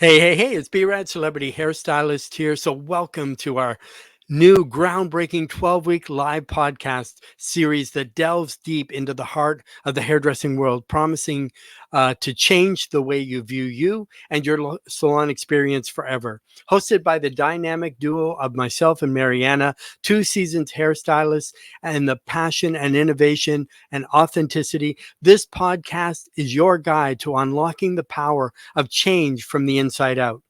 Hey, it's B-Rad Celebrity Hairstylist here. So welcome to our new groundbreaking 12-week live podcast series that delves deep into the heart of the hairdressing world, promising to change the way you view you and your salon experience forever. Hosted by the dynamic duo of myself and Mariana, two seasoned hairstylists, and the passion and innovation and authenticity, this podcast is your guide to unlocking the power of change from the inside out.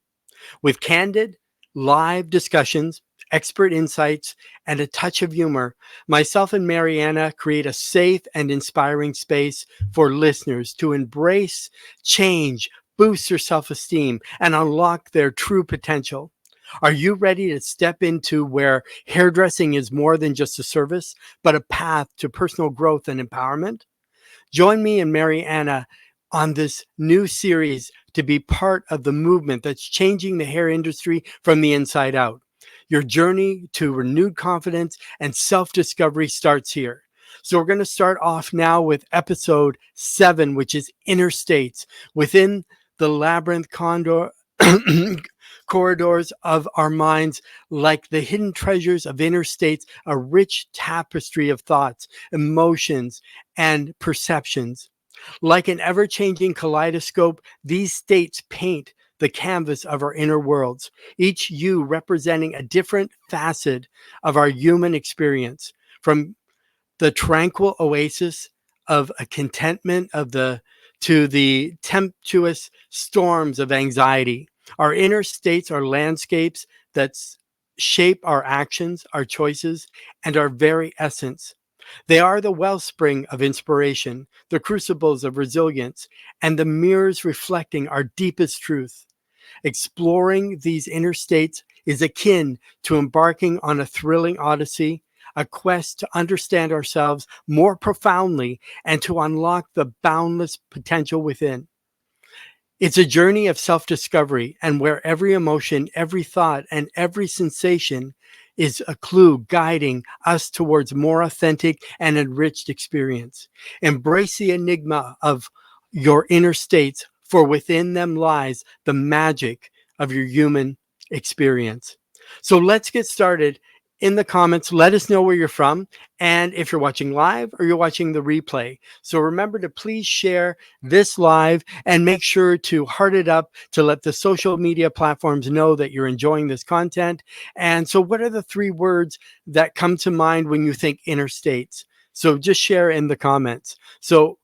With candid, live discussions, expert insights, and a touch of humor, myself and Mariana create a safe and inspiring space for listeners to embrace change, boost their self esteem, and unlock their true potential. Are you ready to step into where hairdressing is more than just a service, but a path to personal growth and empowerment? Join me and Mariana on this new series to be part of the movement that's changing the hair industry from the inside out. Your journey to renewed confidence and self-discovery starts here. So we're going to start off now with episode 7, which is inner states within the labyrinth corridors of our minds, like the hidden treasures of inner states, a rich tapestry of thoughts, emotions, and perceptions. Like an ever changing kaleidoscope, these states paint the canvas of our inner worlds, each you representing a different facet of our human experience, from the tranquil oasis of a contentment of the to the tempestuous storms of anxiety. Our inner states are landscapes that shape our actions, our choices, and our very essence. They are the wellspring of inspiration, the crucibles of resilience, and the mirrors reflecting our deepest truth. Exploring these inner states is akin to embarking on a thrilling odyssey, a quest to understand ourselves more profoundly and to unlock the boundless potential within. It's a journey of self discovery, and where every emotion, every thought, and every sensation is a clue guiding us towards more authentic and enriched experience. Embrace the enigma of your inner states, for within them lies the magic of your human experience. So let's get started. In the comments, let us know where you're from and if you're watching live or you're watching the replay. So remember to please share this live and make sure to heart it up to let the social media platforms know that you're enjoying this content. And so, what are the 3 words that come to mind when you think inner states? So, just share in the comments. So,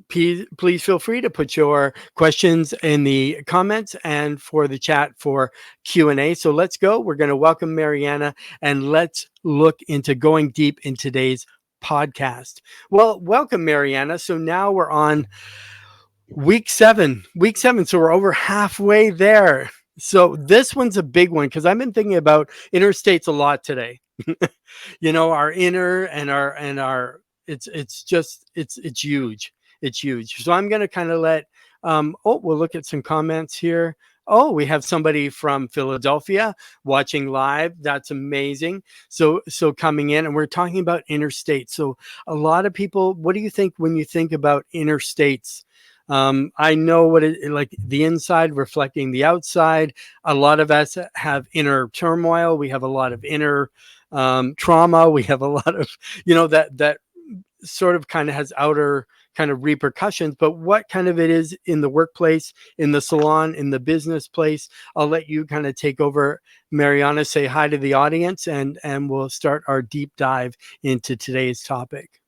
please feel free to put your questions in the comments and for the chat for Q&A. So let's go. We're going to welcome Mariana and let's look into going deep in today's podcast. Well, welcome, Mariana. So now we're on week 7. Week 7. So we're over halfway there. So this one's a big one because I've been thinking about inner states a lot today. Our inner and our it's huge. It's huge. So I'm going to kind of we'll look at some comments here. Oh, we have somebody from Philadelphia watching live. That's amazing. So coming in, and we're talking about inner states. So a lot of people, what do you think when you think about inner states? I know what it like, the inside reflecting the outside. A lot of us have inner turmoil. We have a lot of inner trauma. We have a lot of, that sort of kind of has outer kind of repercussions, but what kind of it is in the workplace, in the salon, in the business place. I'll let you kind of take over, Mariana, say hi to the audience, and we'll start our deep dive into today's topic.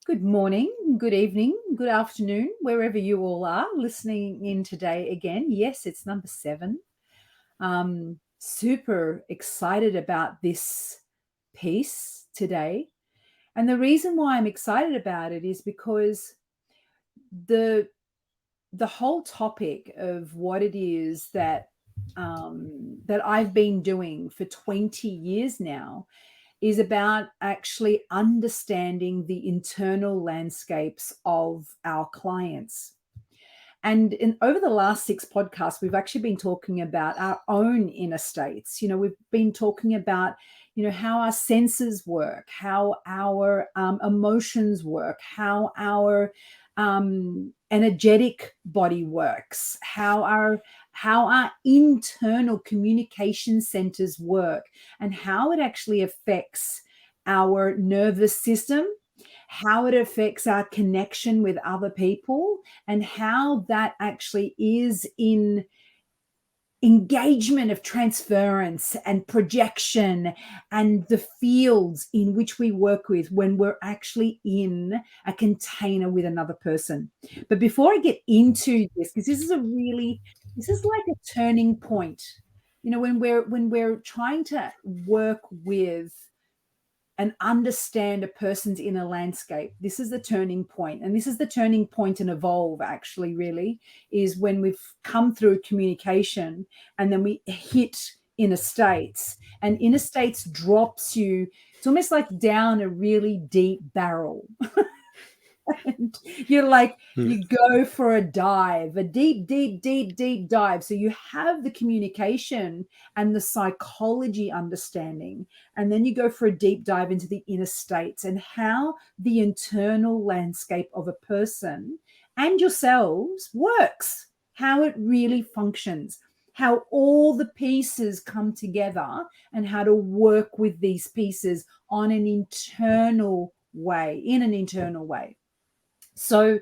Good morning, good evening, good afternoon, wherever you all are listening in today again. Yes, it's number 7. Super excited about this piece today. And the reason why I'm excited about it is because the whole topic of what it is that I've been doing for 20 years now is about actually understanding the internal landscapes of our clients. And over the last 6 podcasts, we've actually been talking about our own inner states. We've been talking about, how our senses work, how our emotions work, how our energetic body works, how our internal communication centers work, and how it actually affects our nervous system, how it affects our connection with other people, and how that actually is in engagement of transference and projection and the fields in which we work with when we're actually in a container with another person. But before I get into this, because this is like a turning point, when we're trying to work with and understand a person's inner landscape, this is the turning point. And this is the turning point in evolve, actually, really, is when we've come through communication and then we hit inner states. And inner states drops you, it's almost like down a really deep barrel. And you're like, you go for a dive, a deep, deep, deep, deep dive. So you have the communication and the psychology understanding, and then you go for a deep dive into the inner states and how the internal landscape of a person and yourselves works, how it really functions, how all the pieces come together, and how to work with these pieces on an internal way, in an internal way. So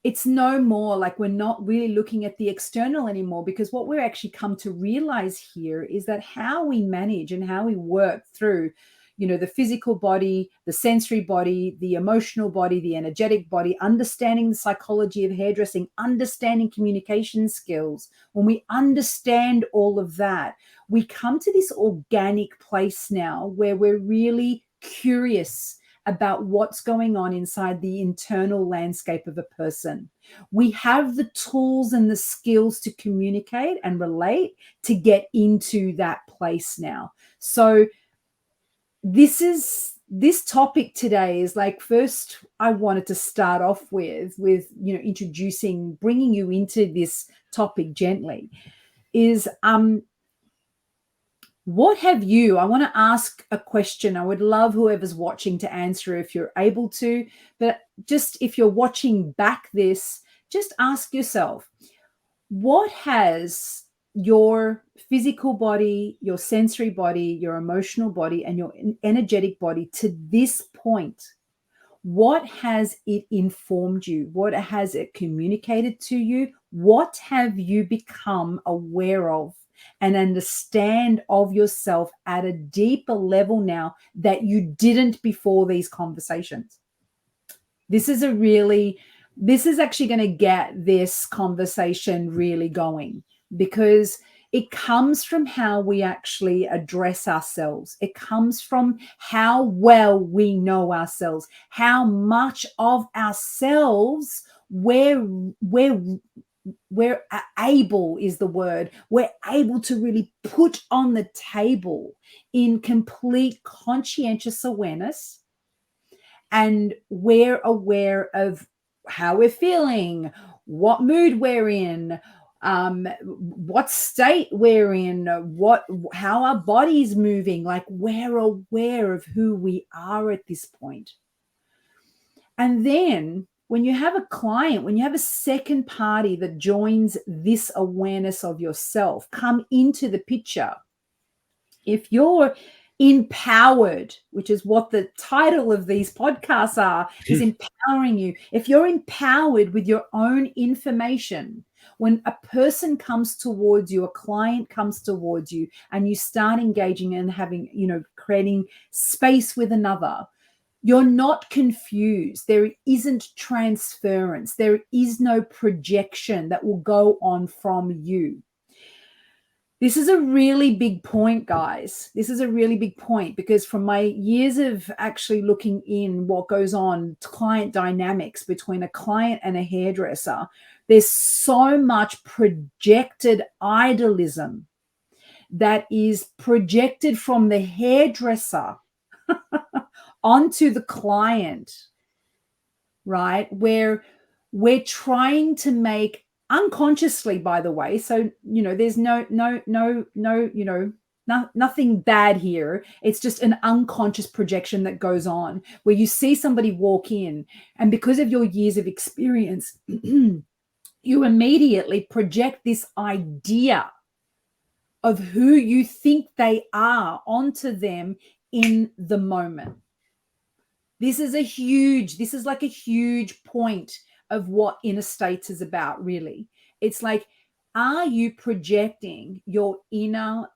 it's no more like we're not really looking at the external anymore, because what we're actually come to realize here is that how we manage and how we work through, the physical body, the sensory body, the emotional body, the energetic body, understanding the psychology of hairdressing, understanding communication skills. When we understand all of that, we come to this organic place now where we're really curious about what's going on inside the internal landscape of a person. We have the tools and the skills to communicate and relate to get into that place now. So this topic today is like, first I wanted to start off with introducing, bringing you into this topic gently, is what have you, I want to ask a question. I would love whoever's watching to answer if you're able to, but just if you're watching back this, just ask yourself, what has your physical body, your sensory body, your emotional body, and your energetic body to this point, what has it informed you? What has it communicated to you? What have you become aware of and understand of yourself at a deeper level now that you didn't before these conversations? This is actually going to get this conversation really going, because it comes from how we actually address ourselves. It comes from how well we know ourselves, how much of ourselves we're able is the word. We're able to really put on the table in complete conscientious awareness, and we're aware of how we're feeling, what mood we're in, what state we're in, how our body's moving. Like, we're aware of who we are at this point. And then when you have a client, when you have a second party that joins this awareness of yourself come into the picture, if you're empowered, which is what the title of these podcasts are, is empowering you. If you're empowered with your own information, when a person comes towards you, a client comes towards you, and you start engaging and having, creating space with another, you're not confused. There isn't transference. There is no projection that will go on from you. This is a really big point, guys. This is a really big point, because from my years of actually looking in what goes on, client dynamics between a client and a hairdresser, there's so much projected idealism that is projected from the hairdresser onto the client, right? Where we're trying to make, unconsciously, by the way, so there's no nothing bad here. It's just an unconscious projection that goes on where you see somebody walk in, and because of your years of experience, you immediately project this idea of who you think they are onto them in the moment. This is like a huge point of what inner states is about, really. It's like, are you projecting your inner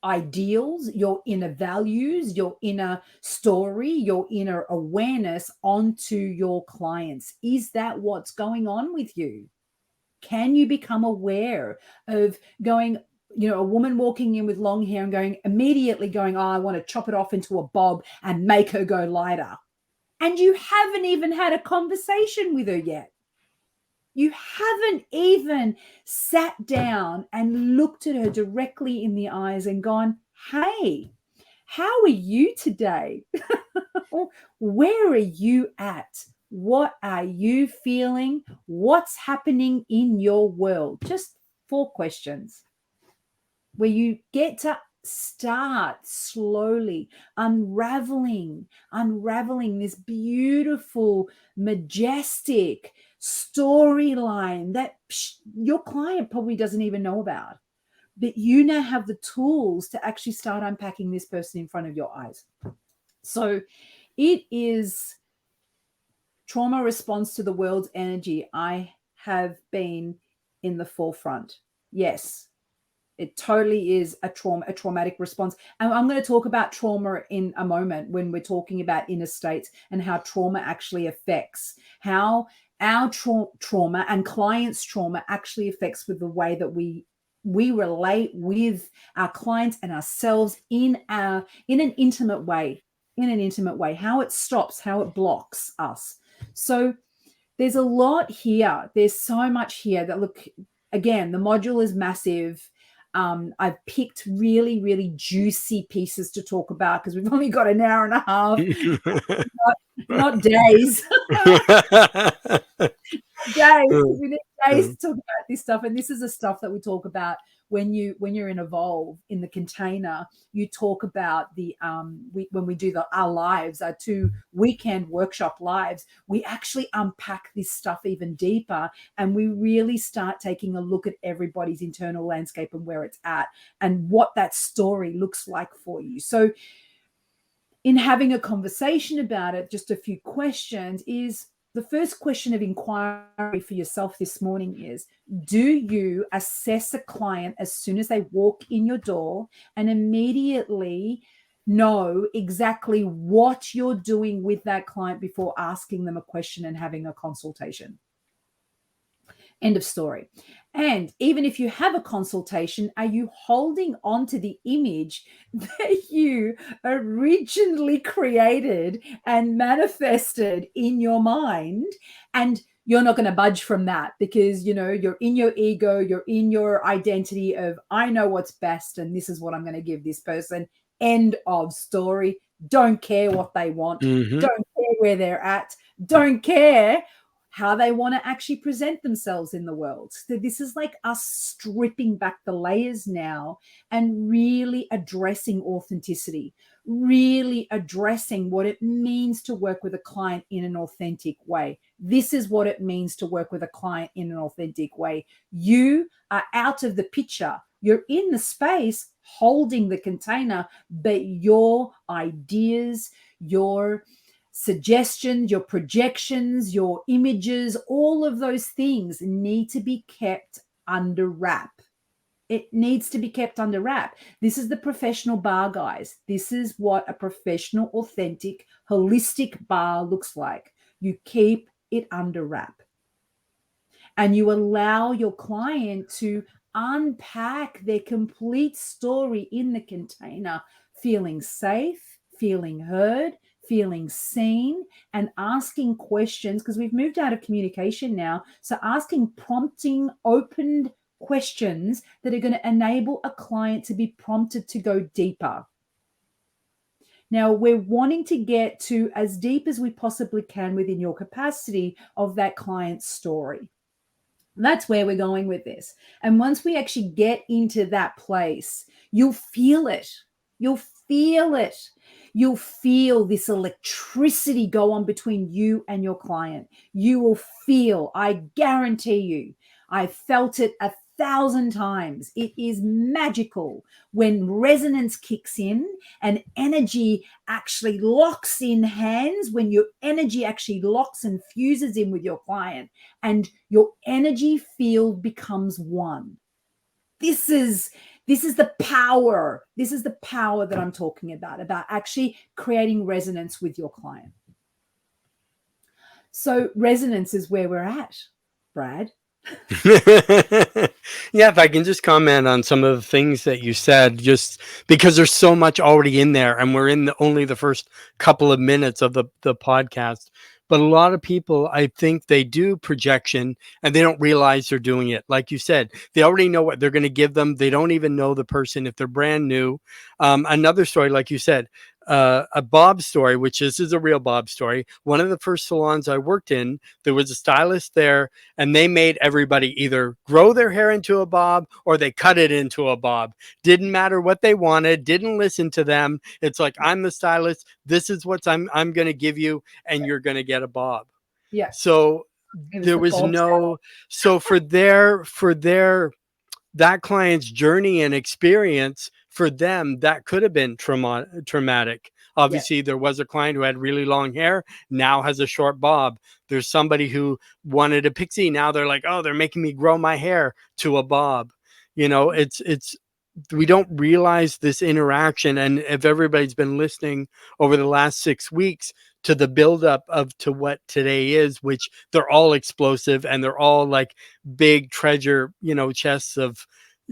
ideals, your inner values, your inner story, your inner awareness onto your clients? Is that what's going on with you? Can you become aware of going, a woman walking in with long hair and immediately going, oh, I want to chop it off into a bob and make her go lighter. And you haven't even had a conversation with her yet. You haven't even sat down and looked at her directly in the eyes and gone, hey, how are you today? Where are you at? What are you feeling? What's happening in your world? Just 4 questions where you get to start slowly unraveling this beautiful, majestic storyline that your client probably doesn't even know about. But you now have the tools to actually start unpacking this person in front of your eyes. So it is trauma response to the world's energy. I have been in the forefront. Yes, it totally is a traumatic response. And I'm going to talk about trauma in a moment when we're talking about inner states and how trauma actually affects, how our trauma and clients' trauma actually affects with the way that we relate with our clients and ourselves in an intimate way, how it stops, how it blocks us. So there's a lot here. There's so much here that, look, again, the module is massive. I've picked really, really juicy pieces to talk about because we've only got an hour and a half, not days. Days. We need days to talk about this stuff. And this is the stuff that we talk about when you're in Evolve in the container. You talk about the when we do our lives, our 2 weekend workshop lives, we actually unpack this stuff even deeper, and we really start taking a look at everybody's internal landscape and where it's at and what that story looks like for you. So in having a conversation about it, just a few questions is, the first question of inquiry for yourself this morning is, do you assess a client as soon as they walk in your door and immediately know exactly what you're doing with that client before asking them a question and having a consultation? End of story. And even if you have a consultation, are you holding on to the image that you originally created and manifested in your mind? And you're not going to budge from that because, you're in your ego, you're in your identity of, I know what's best and this is what I'm going to give this person. End of story. Don't care what they want. Don't care where they're at. Don't care how they want to actually present themselves in the world. So this is like us stripping back the layers now and really addressing authenticity, really addressing what it means to work with a client in an authentic way. This is what it means to work with a client in an authentic way. You are out of the picture. You're in the space holding the container, but your ideas, your suggestions, your projections, your images, all of those things need to be kept under wrap. It needs to be kept under wrap. This is the professional bar, guys. This is what a professional, authentic, holistic bar looks like. You keep it under wrap. And you allow your client to unpack their complete story in the container, feeling safe, feeling heard, feeling seen, and asking questions, because we've moved out of communication now. So asking prompting, opened questions that are going to enable a client to be prompted to go deeper. Now, we're wanting to get to as deep as we possibly can within your capacity of that client's story. That's where we're going with this. And once we actually get into that place, you'll feel it. You'll feel it. You'll feel this electricity go on between you and your client. You will feel, I guarantee you, I felt it 1,000 times. It is magical when resonance kicks in and energy actually locks in hands, when your energy actually locks and fuses in with your client and your energy field becomes one. This is the power. This is the power that I'm talking about actually creating resonance with your client. So resonance is where we're at, Brad. Yeah, if I can just comment on some of the things that you said, just because there's so much already in there, and we're in only the first couple of minutes of the podcast. But a lot of people, I think they do projection and they don't realize they're doing it. Like you said, they already know what they're going to give them. They don't even know the person if they're brand new. Another story, like you said, a Bob story, which is a real Bob story. One of the first salons I worked in, there was a stylist there, and they made everybody either grow their hair into a bob or they cut it into a bob. Didn't matter what they wanted, didn't listen to them. It's like, I'm the stylist. This is what I'm going to give you, and you're going to get a bob. Yeah. So It was there the was Bob no, so for their that client's journey and experience, for them that could have been traumatic. Yeah. Obviously there was a client who had really long hair, now has a short bob. There's somebody who wanted a pixie, now they're like, oh, they're making me grow my hair to a bob. It's we don't realize this interaction. And if everybody's been listening over the last 6 weeks to the buildup of to what today is, which they're all explosive and they're all like big treasure, chests of,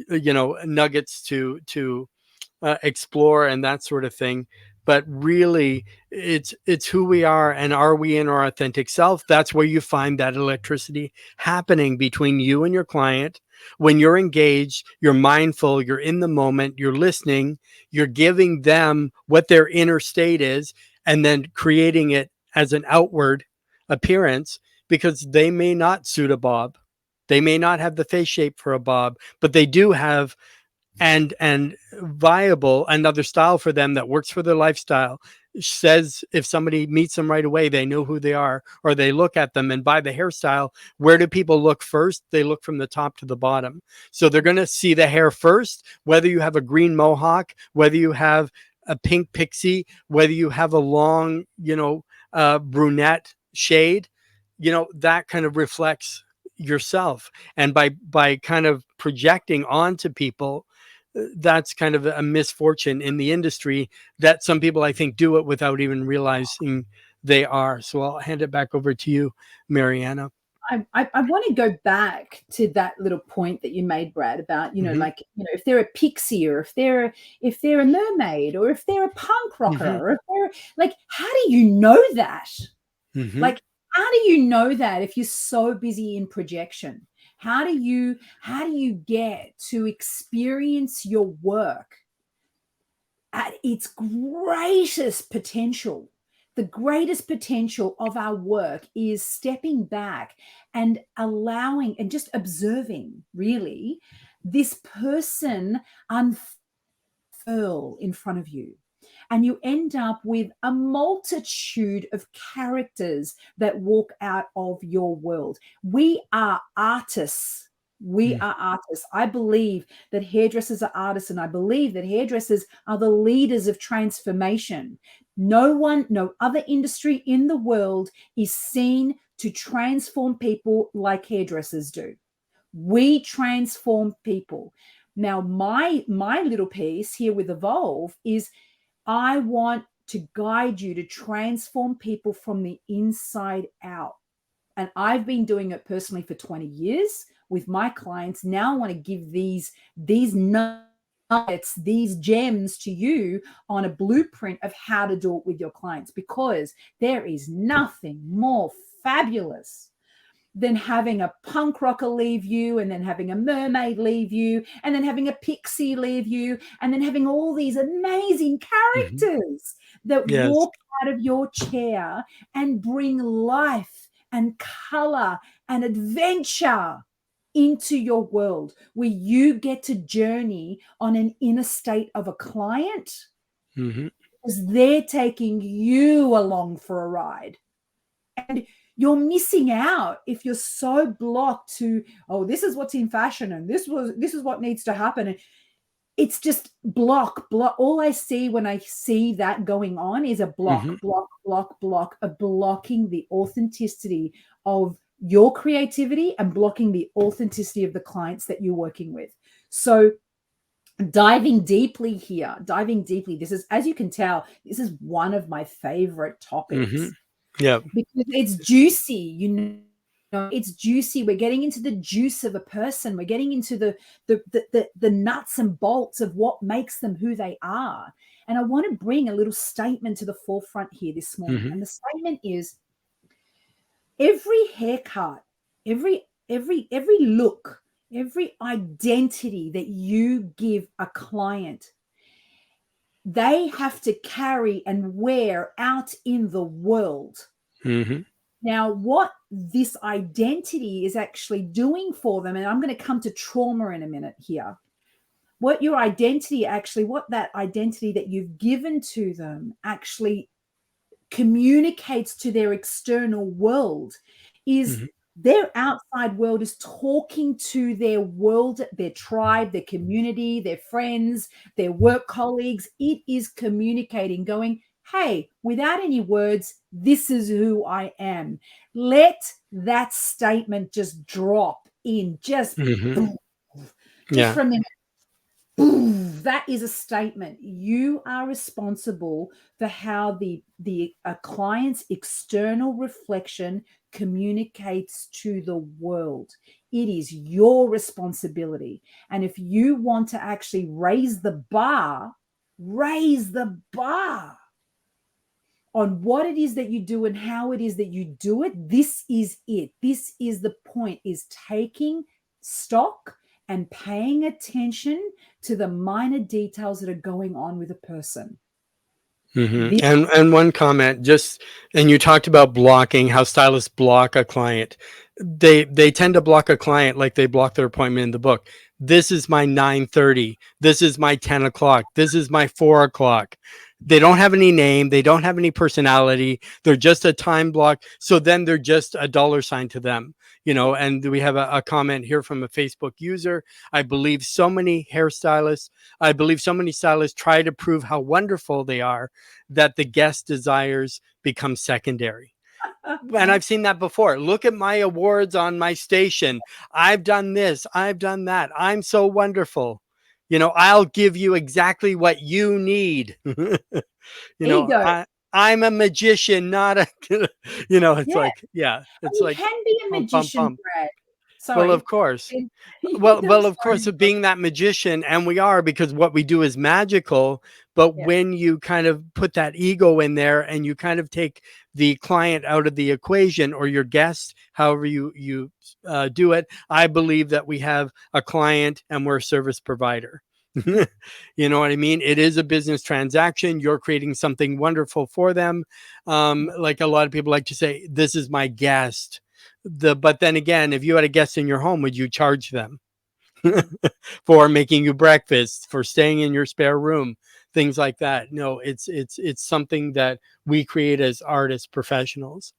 nuggets to explore and that sort of thing. But really, it's who we are, and are we in our authentic self? That's where you find that electricity happening between you and your client. When you're engaged, you're mindful, you're in the moment, you're listening, you're giving them what their inner state is, and then creating it as an outward appearance, because they may not suit a bob. They may not have the face shape for a bob, but they do have and viable another style for them that works for their lifestyle. Says if somebody meets them right away, they know who they are, or they look at them. And by the hairstyle, where do people look first? They look from the top to the bottom. So they're going to see the hair first, whether you have a green mohawk, whether you have a pink pixie, whether you have a long, brunette shade, that kind of reflects yourself. And by kind of projecting onto people, that's kind of a misfortune in the industry, that some people, I think, do it without even realizing they are. So I'll hand it back over to you, Mariana. I want to go back to that little point that you made, Brad, about, Mm-hmm. if they're a pixie, or if they're a mermaid, or if they're a punk rocker, Mm-hmm. or if they're like, how do you know that? Mm-hmm. Like, how do you know that if you're so busy in projection? How do you get to experience your work at its greatest potential? The greatest potential of our work is stepping back and allowing and just observing, really, this person unfurl in front of you. And you end up with a multitude of characters that walk out of your world. We are artists. We are artists. I believe that hairdressers are artists, and I believe that hairdressers are the leaders of transformation. No other industry in the world is seen to transform people like hairdressers do. We transform people. Now, my little piece here with Evolve is, I want to guide you to transform people from the inside out. And I've been doing it personally for 20 years with my clients. Now I want to give these nuggets, these gems to you on a blueprint of how to do it with your clients, because there is nothing more fabulous than having a punk rocker leave you, and then having a mermaid leave you, and then having a pixie leave you, and then having all these amazing Mm-hmm. characters that Yes. walk out of your chair and bring life and color and adventure. into your world, where you get to journey on an inner state of a client, because they're taking you along for a ride. And you're missing out if you're so blocked to, oh, this is what's in fashion and this is what needs to happen. And it's just block. All I see when I see that going on is a block, of blocking the authenticity of your creativity and blocking the authenticity of the clients that you're working with. So diving deeply, this is, as you can tell, this is one of my favorite topics. Yeah, because it's juicy, it's juicy. We're getting into the juice of a person. We're getting into the nuts and bolts of what makes them who they are. And I want to bring a little statement to the forefront here this morning. And the statement is, every haircut, every look, every identity that you give a client, they have to carry and wear out in the world. Now, what this identity is actually doing for them, and I'm going to come to trauma in a minute here, what that identity that you've given to them actually communicates to their external world is their outside world is talking to their world, their tribe, their community, their friends, their work colleagues. It is communicating, going, hey, without any words, this is who I am. Let that statement just drop in, just boom, just from the boom. That is a statement. You are responsible for how the client's external reflection communicates to the world. It is your responsibility. And if you want to actually raise the bar on what it is that you do and how it is that you do it, this is it. This is the point, is taking stock and paying attention to the minor details that are going on with a person. And one comment, and you talked about blocking, how stylists block a client. They tend to block a client like they block their appointment in the book. This is my 9:30. This is my 10 o'clock. This is my 4 o'clock. They don't have any name. They don't have any personality. They're just a time block. So then they're just a dollar sign to them, and we have a comment here from a Facebook user. I believe so many stylists try to prove how wonderful they are that the guest desires become secondary. And I've seen that before. Look at my awards on my station. I've done this. I've done that. I'm so wonderful. I'll give you exactly what you need. Ego. I'm a magician, not a, it's like, it's you like, can be a magician, Brad. Sorry. Well, of course. Well, of course, being that magician, and we are, because what we do is magical. But when you kind of put that ego in there and you kind of take the client out of the equation, or your guest, however you do it, I believe that we have a client and we're a service provider. You know what I mean? It is a business transaction. You're creating something wonderful for them. Like a lot of people like to say, this is my guest. But then again, if you had a guest in your home, would you charge them for making you breakfast, for staying in your spare room, things like that? No, it's something that we create as artists, professionals.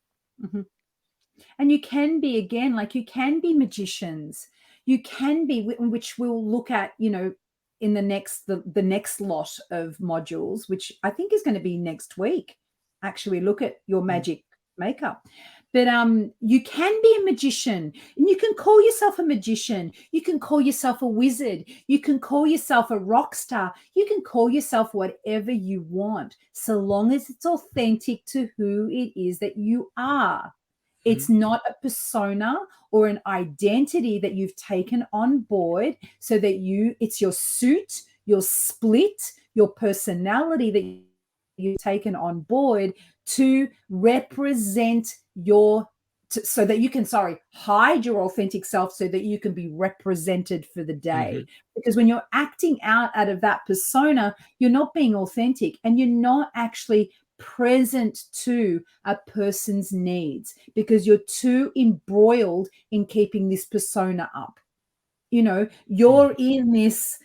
And you can be, again, like, you can be magicians. You can be, which we'll look at, in the next lot of modules, which I think is going to be next week. Actually, look at your magic makeup. But you can be a magician, and you can call yourself a magician. You can call yourself a wizard. You can call yourself a rock star. You can call yourself whatever you want, so long as it's authentic to who it is that you are. It's not a persona or an identity that you've taken on board so that it's your suit, your split, your personality that you've taken on board to represent so that you can, hide your authentic self so that you can be represented for the day. Because when you're acting out of that persona, you're not being authentic, and you're not actually present to a person's needs, because you're too embroiled in keeping this persona up. you're in this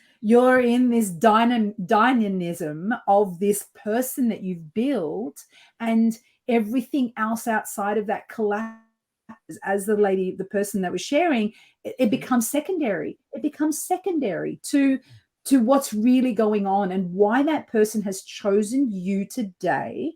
dynamism of this person that you've built, and everything else outside of that collapses. As the person that was sharing, it becomes secondary. It becomes secondary to what's really going on, and why that person has chosen you today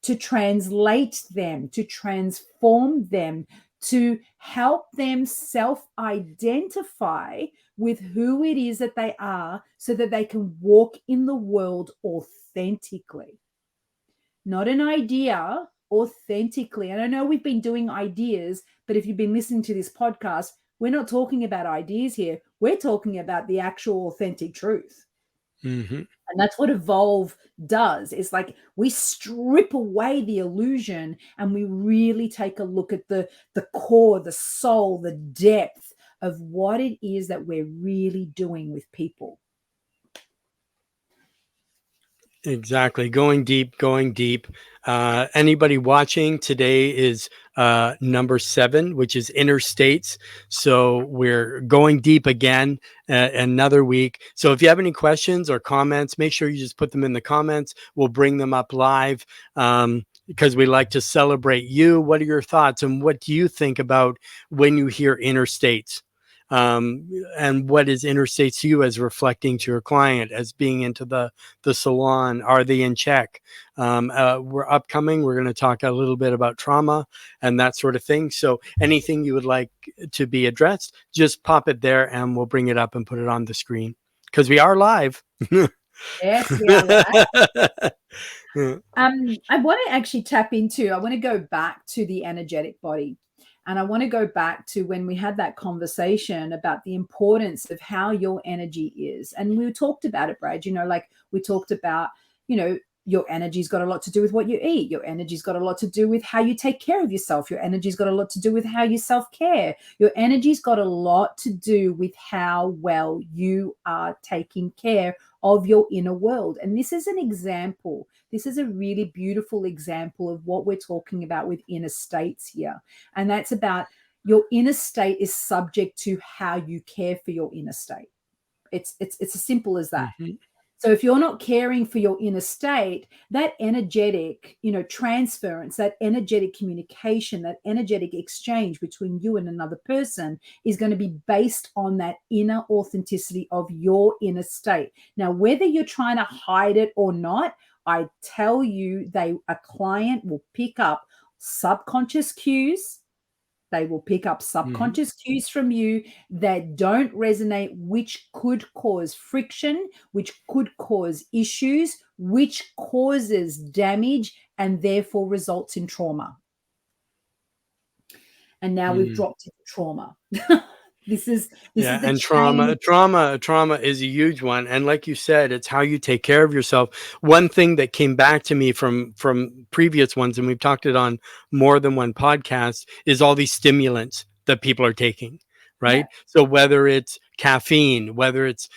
to translate them, to transform them, to help them self-identify with who it is that they are, so that they can walk in the world authentically. Not an idea, authentically. And I know we've been doing ideas, but if you've been listening to this podcast, we're not talking about ideas here. We're talking about the actual authentic truth. Mm-hmm. And that's what Evolve does. It's like we strip away the illusion and we really take a look at the core, the soul, the depth of what it is that we're really doing with people. Exactly. Going deep, going deep. Anybody watching, today is number 7, which is interstates. So we're going deep again, another week. So if you have any questions or comments, make sure you just put them in the comments. We'll bring them up live, because we like to celebrate you. What are your thoughts, and what do you think about when you hear interstates? And what is interstates to you as reflecting to your client, as being into the salon? Are they in check? We're upcoming. We're going to talk a little bit about trauma and that sort of thing. So anything you would like to be addressed, just pop it there and we'll bring it up and put it on the screen, because we are live. Yes, we are live. I want to actually I want to go back to the energetic body. And I want to go back to when we had that conversation about the importance of how your energy is. And we talked about it, Brad, like we talked about, your energy's got a lot to do with what you eat. Your energy's got a lot to do with how you take care of yourself. Your energy's got a lot to do with how you self-care. Your energy's got a lot to do with how well you are taking care of your inner world. And this is an example. This is a really beautiful example of what we're talking about with inner states here. And that's about your inner state is subject to how you care for your inner state. It's as simple as that. Mm-hmm. So if you're not caring for your inner state, that energetic, transference, that energetic communication, that energetic exchange between you and another person is going to be based on that inner authenticity of your inner state. Now, whether you're trying to hide it or not, I tell you, a client will pick up subconscious cues. They will pick up subconscious cues from you that don't resonate, which could cause friction, which could cause issues, which causes damage, and therefore results in trauma. And now we've dropped into trauma. This is the trauma is a huge one. And like you said, it's how you take care of yourself. One thing that came back to me from previous ones, and we've talked it on more than one podcast, is all these stimulants that people are taking, right? Yeah. So whether it's caffeine, whether it's,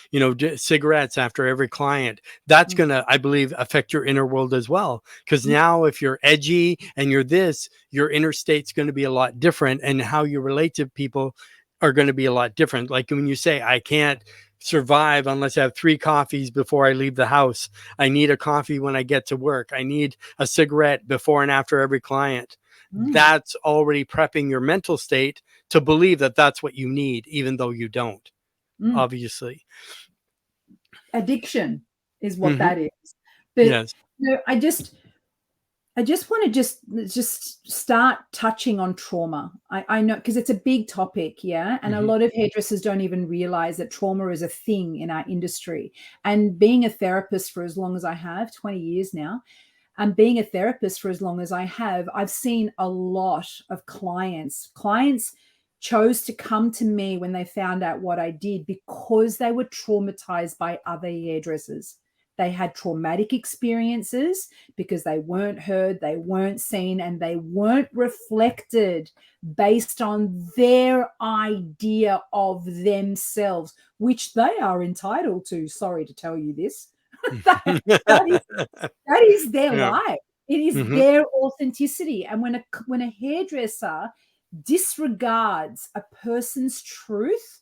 cigarettes after every client, that's going to, I believe, affect your inner world as well. Because now if you're edgy and you're this, your inner state's going to be a lot different, and how you relate to people are going to be a lot different. Like when you say, I can't survive unless I have 3 coffees before I leave the house. I need a coffee when I get to work. I need a cigarette before and after every client. That's already prepping your mental state to believe that that's what you need, even though you don't, obviously. Addiction is what that is. But yes. I just want to just start touching on trauma. I know, because it's a big topic, yeah? And a lot of hairdressers don't even realize that trauma is a thing in our industry. And being a therapist for as long as I have, 20 years now, and being a therapist for as long as I have, I've seen a lot of clients. Clients chose to come to me when they found out what I did because they were traumatized by other hairdressers. They had traumatic experiences because they weren't heard, they weren't seen, and they weren't reflected based on their idea of themselves, which they are entitled to. Sorry to tell you this. that is their life. It is their authenticity. And when a hairdresser disregards a person's truth,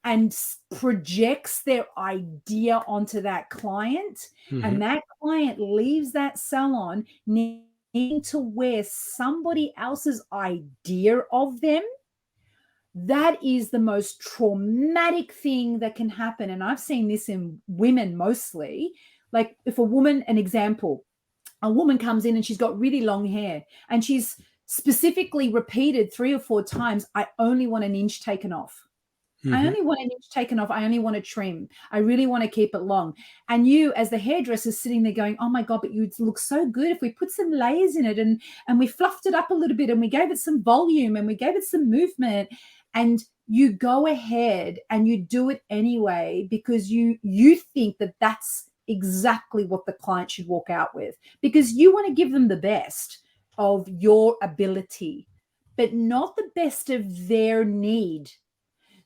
and projects their idea onto that client, and that client leaves that salon needing to wear somebody else's idea of them, that is the most traumatic thing that can happen. And I've seen this in women mostly. Like, if a woman, an example, a woman comes in and she's got really long hair and she's specifically repeated 3 or 4 times, I only want an inch taken off. I only want an inch taken off. I only want to trim. I really want to keep it long. And you, as the hairdresser, sitting there going, oh my God, but you'd look so good if we put some layers in it and we fluffed it up a little bit and we gave it some volume and we gave it some movement. And you go ahead and you do it anyway because you think that that's exactly what the client should walk out with, because you want to give them the best of your ability, but not the best of their need.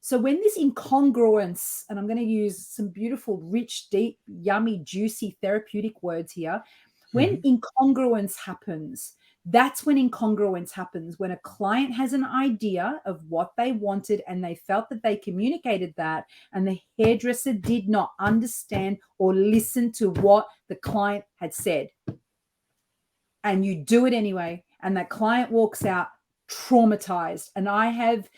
So when this incongruence, and I'm going to use some beautiful, rich, deep, yummy, juicy, therapeutic words here, when incongruence happens, that's when incongruence happens, when a client has an idea of what they wanted and they felt that they communicated that, and the hairdresser did not understand or listen to what the client had said. And you do it anyway, and that client walks out traumatized. And I have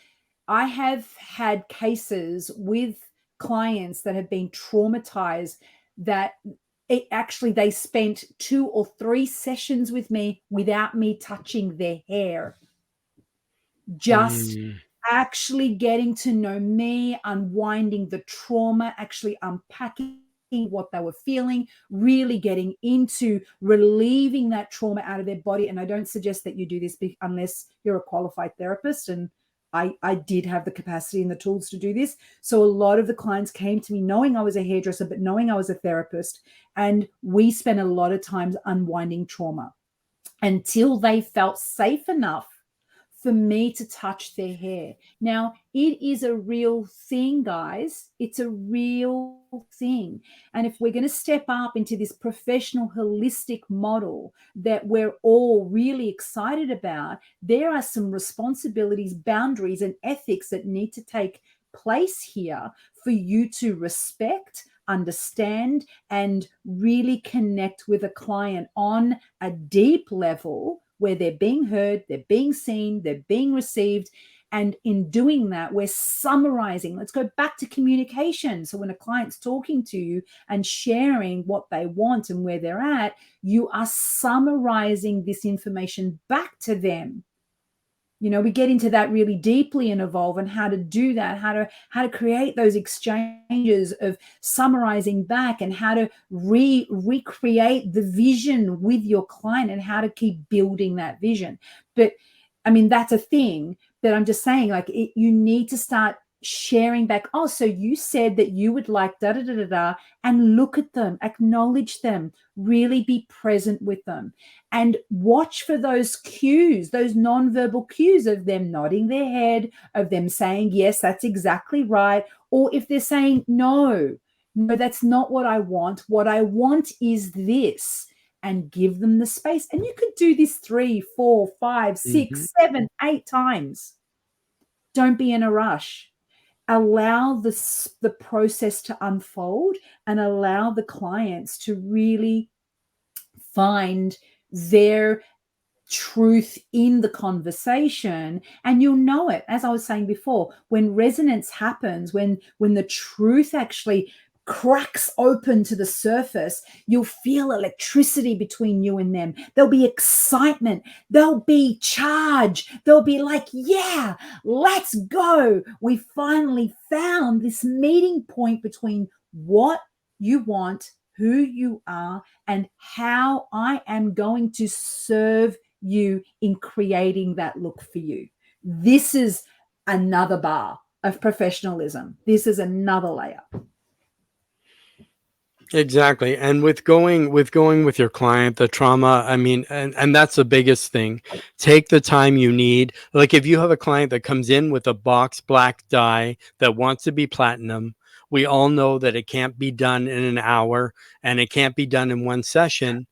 had cases with clients that have been traumatized that they spent 2 or 3 sessions with me without me touching their hair. Just actually getting to know me, unwinding the trauma, actually unpacking what they were feeling, really getting into relieving that trauma out of their body. And I don't suggest that you do this unless you're a qualified therapist, and I did have the capacity and the tools to do this. So a lot of the clients came to me knowing I was a hairdresser, but knowing I was a therapist. And we spent a lot of times unwinding trauma until they felt safe enough for me to touch their hair. Now, it is a real thing, guys. It's a real thing. And if we're going to step up into this professional, holistic model that we're all really excited about, there are some responsibilities, boundaries, and ethics that need to take place here for you to respect, understand, and really connect with a client on a deep level where they're being heard, they're being seen, they're being received. And in doing that, we're summarizing. Let's go back to communication. So when a client's talking to you and sharing what they want and where they're at, you are summarizing this information back to them. You know, we get into that really deeply in Evolve, and how to do that, how to create those exchanges of summarizing back, and how to recreate the vision with your client, and how to keep building that vision. But I mean, that's a thing that I'm just saying, like, you need to start sharing back. Oh, so you said that you would like da da da da da, and look at them, acknowledge them, really be present with them, and watch for those cues, those nonverbal cues of them nodding their head, of them saying, yes, that's exactly right. Or if they're saying, no, that's not what I want. What I want is this. And give them the space. And you could do this 3, 4, 5, 6, 7, 8 times. Don't be in a rush. Allow the process to unfold, and allow the clients to really find their truth in the conversation. And you'll know it, as I was saying before, when resonance happens, when the truth actually cracks open to the surface, you'll feel electricity between you and them. There'll be excitement, there'll be charge, there'll be like, yeah, let's go. We finally found this meeting point between what you want, who you are, and how I am going to serve you in creating that look for you. This is another bar of professionalism. This is another layer. Exactly. And with going with your client, the trauma, I mean, and that's the biggest thing. Take the time you need. Like, if you have a client that comes in with a box black dye that wants to be platinum, we all know that it can't be done in an hour, and it can't be done in one session.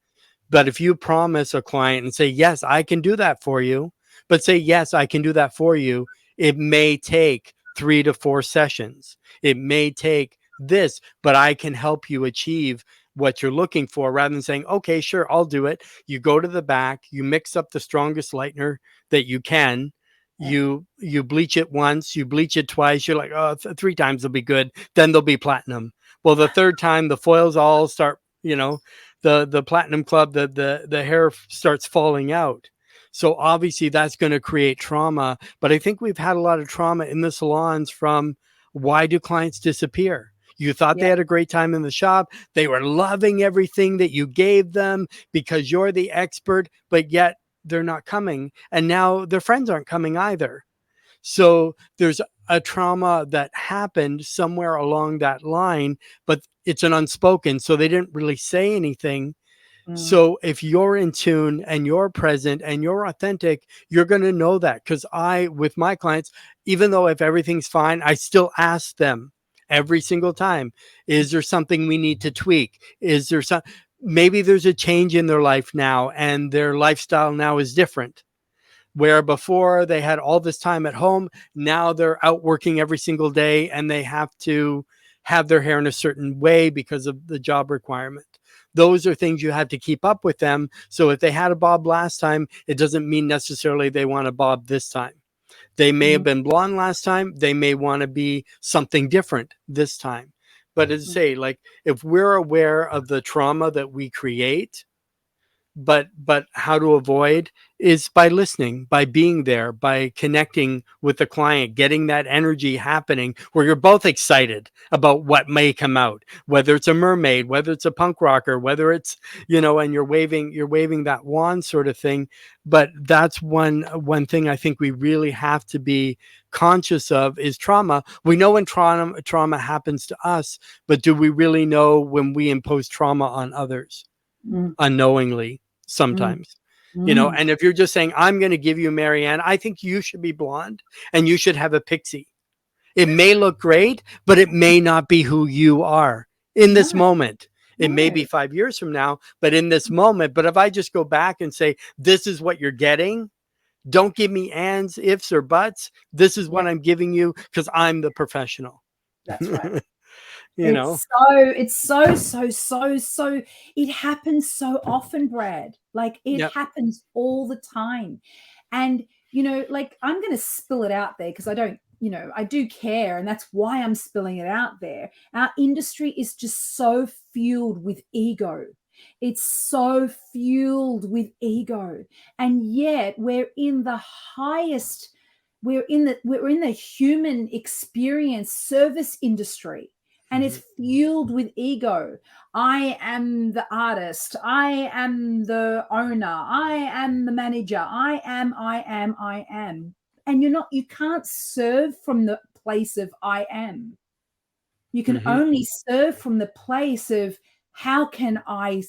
But if you promise a client and say, yes, I can do that for you, but say, yes, I can do that for you, it may take 3 to 4 sessions. It may take this, but I can help you achieve what you're looking for, rather than saying, okay, sure, I'll do it. You go to the back, you mix up the strongest lightener that you can. Yeah. You bleach it once, you bleach it twice. You're like, oh, 3 times will be good. Then they'll be platinum. Well, the third time the foils all start, the platinum club, the hair starts falling out. So obviously that's going to create trauma. But I think we've had a lot of trauma in the salons from, why do clients disappear? You thought they Yeah. had a great time in the shop. They were loving everything that you gave them because you're the expert, but yet they're not coming. And now their friends aren't coming either. So there's a trauma that happened somewhere along that line, but it's an unspoken. So they didn't really say anything. So if you're in tune and you're present and you're authentic, you're going to know that. Because with my clients, even though if everything's fine, I still ask them every single time, is there something we need to tweak? Is there maybe there's a change in their life now and their lifestyle now is different. Where before they had all this time at home, now they're out working every single day and they have to have their hair in a certain way because of the job requirement. Those are things you have to keep up with them. So if they had a bob last time, it doesn't mean necessarily they want a bob this time. They may have been blonde last time. They may want to be something different this time. But as I say, like, if we're aware of the trauma that we create, but how to avoid is by listening, by being there, by connecting with the client, getting that energy happening where you're both excited about what may come out, whether it's a mermaid, whether it's a punk rocker, whether it's, and you're waving that wand sort of thing. But that's one thing I think we really have to be conscious of is trauma. We know when trauma happens to us, but do we really know when we impose trauma on others? Unknowingly sometimes, and if you're just saying, I'm going to give you Marianne, I think you should be blonde and you should have a pixie. It may look great, but it may not be who you are in this moment. It may be 5 years from now, but in this moment. But if I just go back and say, this is what you're getting, don't give me ands, ifs, or buts. This is what I'm giving you because I'm the professional. That's right. Know, it's so it happens so often, Brad. Like it happens all the time. And like, I'm going to spill it out there because I don't, I do care, and that's why I'm spilling it out there. Our industry is just so fueled with ego. It's so fueled with ego. And yet we're in the highest, we're in the human experience service industry. And it's fueled with ego. I am the artist. I am the owner. I am the manager. I am. And you can't serve from the place of I am. You can only serve from the place of, how can I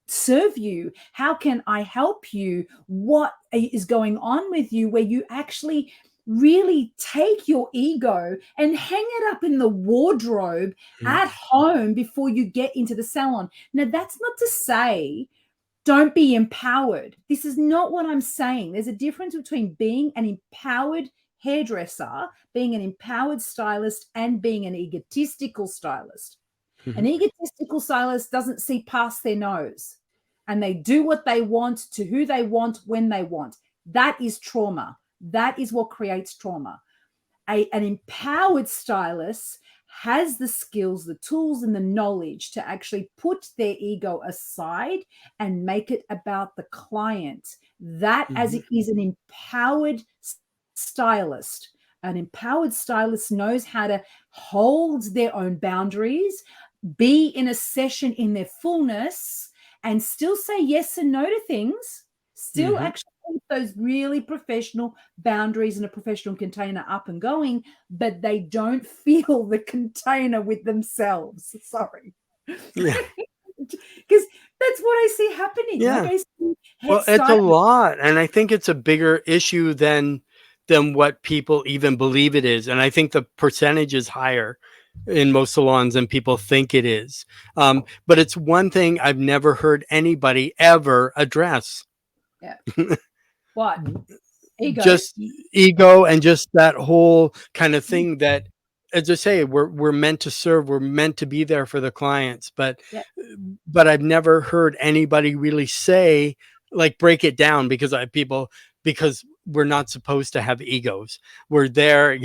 serve you? How can I help you? What is going on with you, where you actually really take your ego and hang it up in the wardrobe at home before you get into the salon. Now, that's not to say don't be empowered. This is not what I'm saying. There's a difference between being an empowered hairdresser, being an empowered stylist, and being an egotistical stylist. An egotistical stylist doesn't see past their nose, and they do what they want to who they want when they want. That is trauma. That is what creates trauma. An empowered stylist has the skills, the tools, and the knowledge to actually put their ego aside and make it about the client. That, as it is an empowered stylist. An empowered stylist knows how to hold their own boundaries, be in a session in their fullness, and still say yes and no to things, still actually keep those really professional boundaries in a professional container up and going, but they don't feel the container with themselves. Sorry. Yeah. Because that's what I see happening. Yeah. Like, I see well, it's a lot. And I think it's a bigger issue than what people even believe it is. And I think the percentage is higher in most salons than people think it is. But it's one thing I've never heard anybody ever address. Yeah. What? Ego. just ego and just that whole kind of thing that, as I say, we're meant to serve, we're meant to be there for the clients, Yeah. but I've never heard anybody really say, like, break it down, because I people because we're not supposed to have egos. We're there,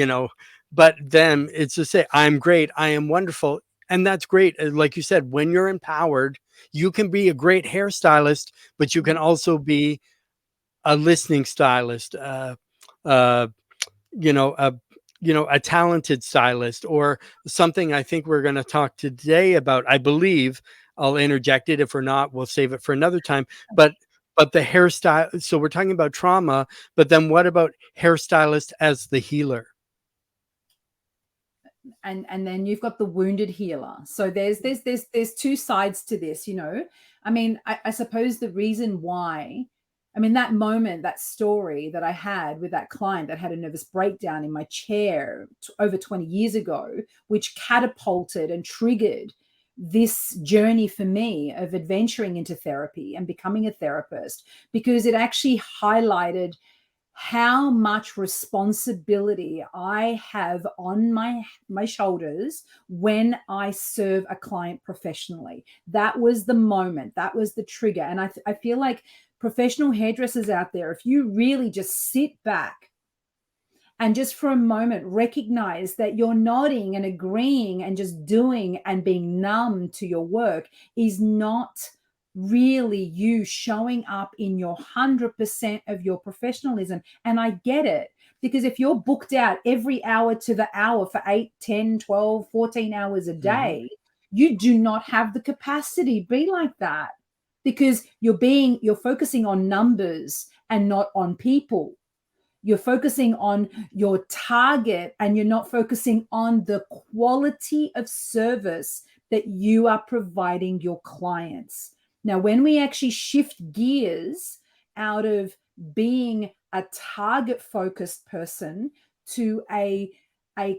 but then it's to say, I'm great, I am wonderful. And that's great. Like you said, when you're empowered, you can be a great hairstylist, but you can also be a listening stylist, uh, you know, a a talented stylist, or something I think we're going to talk today about. I believe I'll interject it. If we're not, we'll save it for another time. But the hairstyle. So we're talking about trauma, but then what about hairstylist as the healer? And then you've got the wounded healer. So there's two sides to this. I mean, I suppose the reason why, I mean, that moment, that story that I had with that client that had a nervous breakdown in my chair over 20 years ago, which catapulted and triggered this journey for me of adventuring into therapy and becoming a therapist, because it actually highlighted how much responsibility I have on my shoulders when I serve a client professionally. That was the moment. That was the trigger. And I feel like professional hairdressers out there, if you really just sit back and just for a moment recognize that you're nodding and agreeing and just doing and being numb to your work is not really you showing up in your 100% of your professionalism. And I get it, because if you're booked out every hour to the hour for 8, 10, 12, 14 hours a Mm-hmm. day, you do not have the capacity to be like that, because you're focusing on numbers and not on people. You're focusing on your target and you're not focusing on the quality of service that you are providing your clients. Now, when we actually shift gears out of being a target focused person to a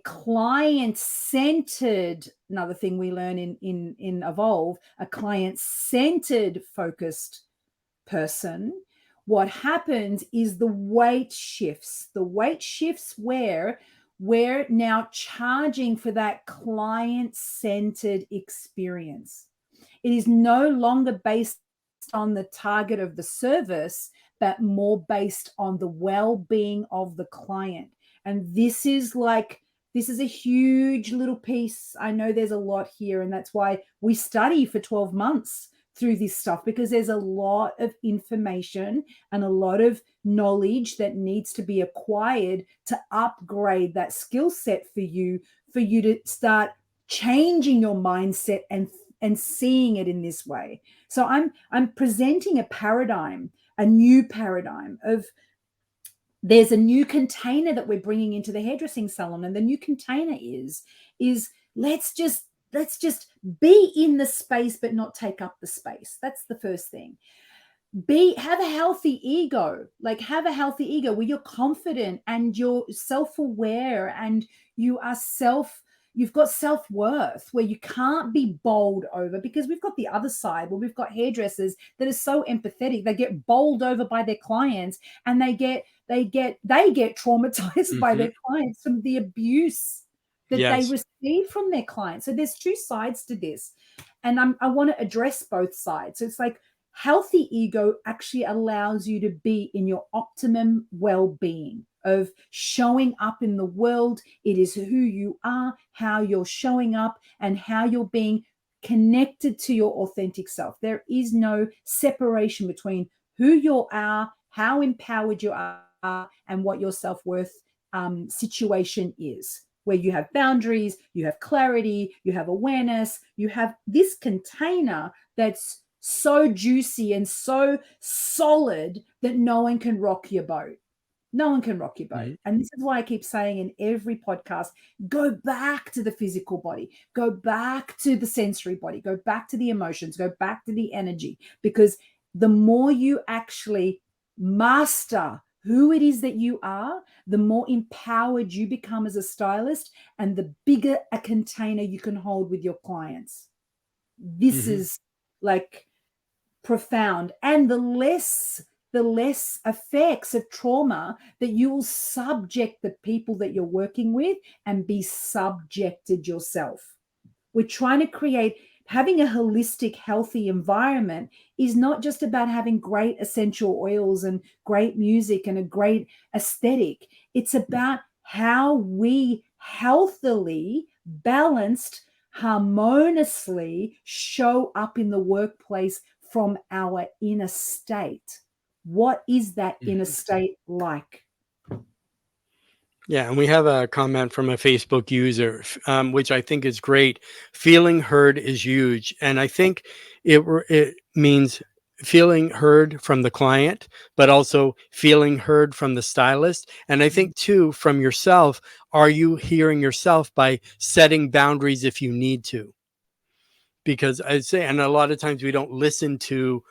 client centered, another thing we learn in Evolve, a client centered focused person, what happens is the weight shifts. The weight shifts where we're now charging for that client centered experience. It is no longer based on the target of the service, but more based on the well being of the client. And this is a huge little piece. I know there's a lot here, and that's why we study for 12 months through this stuff, because there's a lot of information and a lot of knowledge that needs to be acquired to upgrade that skill set for you to start changing your mindset and seeing it in this way. So I'm presenting a new paradigm of, there's a new container that we're bringing into the hairdressing salon, and the new container is let's just be in the space but not take up the space. That's the first thing. Have a healthy ego. Like, have a healthy ego where you're confident and you're self-aware and you've got self-worth, where you can't be bowled over, because we've got the other side where we've got hairdressers that are so empathetic. They get bowled over by their clients, and they get traumatized by Mm-hmm. their clients from the abuse that they Yes. receive from their clients. So there's two sides to this, and I want to address both sides. So it's like, healthy ego actually allows you to be in your optimum well-being of showing up in the world. It is who you are, how you're showing up, and how you're being connected to your authentic self. There is no separation between who you are, how empowered you are, and what your self-worth situation is, where you have boundaries, you have clarity, you have awareness, you have this container that's so juicy and so solid that no one can rock your boat. No one can rock your boat. Mm-hmm. And this is why I keep saying in every podcast, go back to the physical body, go back to the sensory body, go back to the emotions, go back to the energy, because the more you actually master who it is that you are, the more empowered you become as a stylist, and the bigger a container you can hold with your clients. This Mm-hmm. is like profound. And the less the less effects of trauma that you will subject the people that you're working with and be subjected yourself. We're trying to create, having a holistic, healthy environment is not just about having great essential oils and great music and a great aesthetic. It's about how we healthily, balanced, harmoniously show up in the workplace from our inner state. What is that inner state like? Yeah, and we have a comment from a Facebook user, which I think is great. Feeling heard is huge, and I think it means feeling heard from the client, but also feeling heard from the stylist. And I think too from yourself, are you hearing yourself by setting boundaries if you need to? Because I'd say, and a lot of times we don't listen to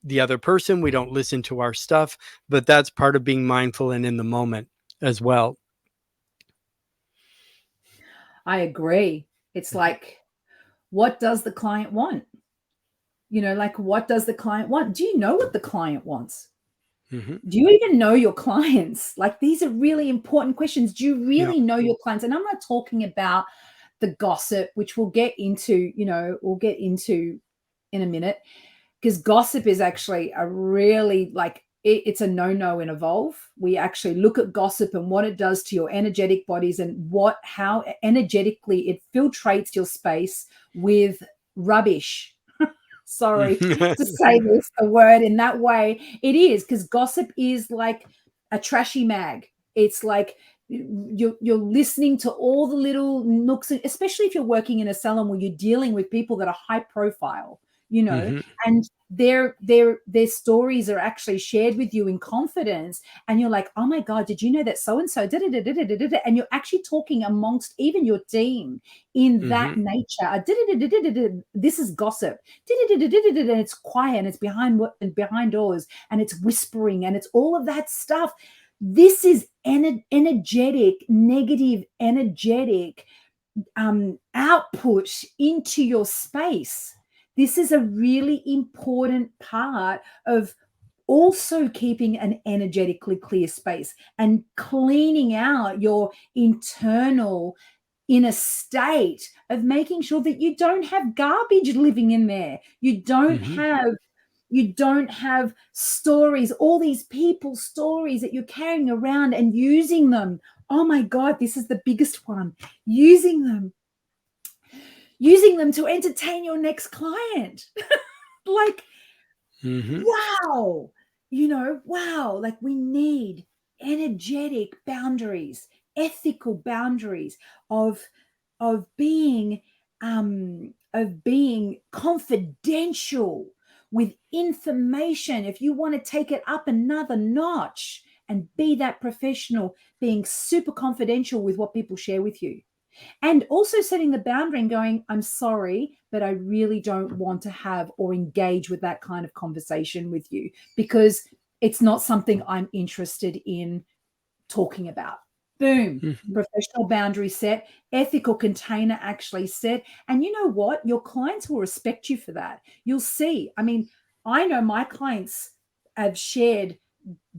the other person, we don't listen to our stuff, but that's part of being mindful and in the moment as well. I agree. It's like, what does the client want? Like, what does the client want? Do you know what the client wants? Mm-hmm. Do you even know your clients? Like, these are really important questions. Do you Yeah. really know your clients? And I'm not talking about the gossip, which we'll get into in a minute, because gossip is actually a really, like, it's a no-no in Evolve. We actually look at gossip and what it does to your energetic bodies and how energetically it filtrates your space with rubbish. Sorry to say the word in that way. It is, because gossip is like a trashy mag. It's like you're listening to all the little nooks, especially if you're working in a salon where you're dealing with people that are high profile, Mm-hmm. and their stories are actually shared with you in confidence, and you're like, oh my God, did you know that so and so did it? And you're actually talking amongst even your team in that Mm-hmm. nature. This is gossip. And it's quiet and it's behind doors and it's whispering and it's all of that stuff. This is energetic, negative, energetic output into your space. This is a really important part of also keeping an energetically clear space and cleaning out your internal inner state of making sure that you don't have garbage living in there. You don't have stories, all these people stories that you're carrying around and using them. Oh my God, this is the biggest one. Using them to entertain your next client. Like, Mm-hmm. wow, wow. Like, we need energetic boundaries, ethical boundaries of being confidential with information. If you want to take it up another notch and be that professional, being super confidential with what people share with you. And also setting the boundary and going, I'm sorry, but I really don't want to have or engage with that kind of conversation with you because it's not something I'm interested in talking about. Boom. Mm-hmm. Professional boundary set, ethical container actually set. And you know what? Your clients will respect you for that. You'll see. I mean, I know my clients have shared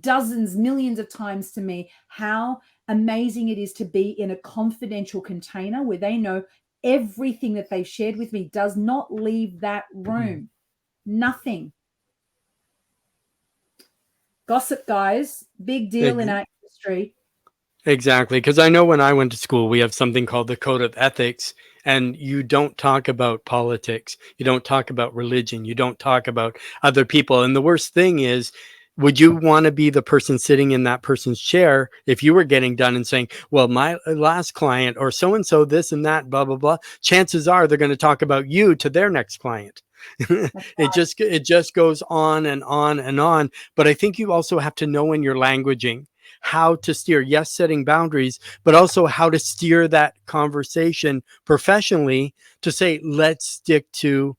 dozens, millions of times to me how amazing it is to be in a confidential container where they know everything that they've shared with me does not leave that room. Nothing. Gossip, guys, big deal in our industry. Exactly. Because I know when I went to school, we have something called the Code of Ethics, and you don't talk about politics. You don't talk about religion. You don't talk about other people. And the worst thing is, would you want to be the person sitting in that person's chair if you were getting done and saying, well, my last client or so and so, this and that, blah, blah, blah? Chances are they're going to talk about you to their next client. It just goes on and on and on. But I think you also have to know in your languaging how to steer, yes, setting boundaries, but also how to steer that conversation professionally to say, let's stick to,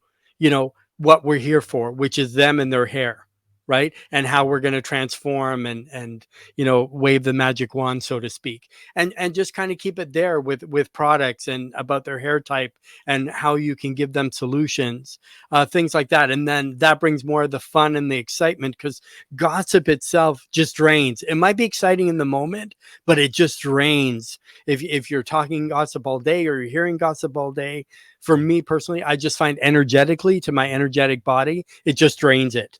what we're here for, which is them and their hair. right? And how we're going to transform and wave the magic wand, so to speak, and just kind of keep it there with products and about their hair type and how you can give them solutions, things like that. And then that brings more of the fun and the excitement, because gossip itself just drains. It might be exciting in the moment, but it just drains if you're talking gossip all day or you're hearing gossip all day. For me personally, I just find energetically, to my energetic body, it just drains it.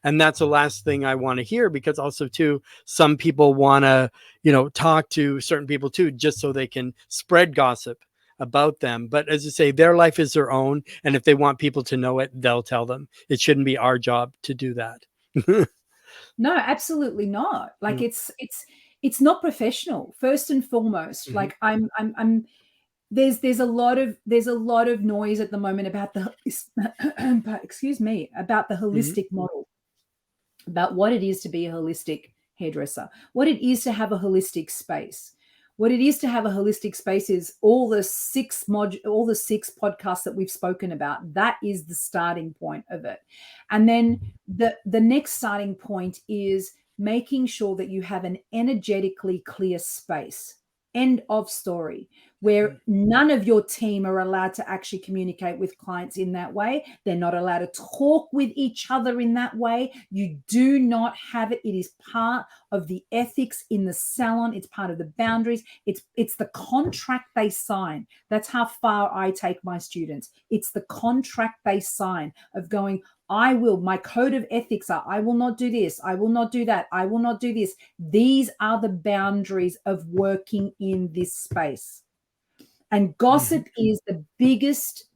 And that's the last thing I want to hear, because also too, some people want to talk to certain people too, just so they can spread gossip about them. But as I say, their life is their own, and if they want people to know it, they'll tell them. It shouldn't be our job to do that. No, absolutely not. Like Mm. it's not professional, first and foremost. Mhm. Like I'm there's a lot of noise at the moment about the excuse me, about the Mhm. holistic model, about what it is to be a holistic hairdresser, what it is to have a holistic space. What it is to have a holistic space is all the six podcasts that we've spoken about. That is the starting point of it. And then the next starting point is making sure that you have an energetically clear space. End of story. Where none of your team are allowed to actually communicate with clients in that way. They're not allowed to talk with each other in that way. You do not have it. It is part of the ethics in the salon. It's part of the boundaries. It's the contract they sign. That's how far I take my students. It's the contract they sign of going, my code of ethics are, I will not do this. I will not do that. I will not do this. These are the boundaries of working in this space. And Mhm. gossip is the biggest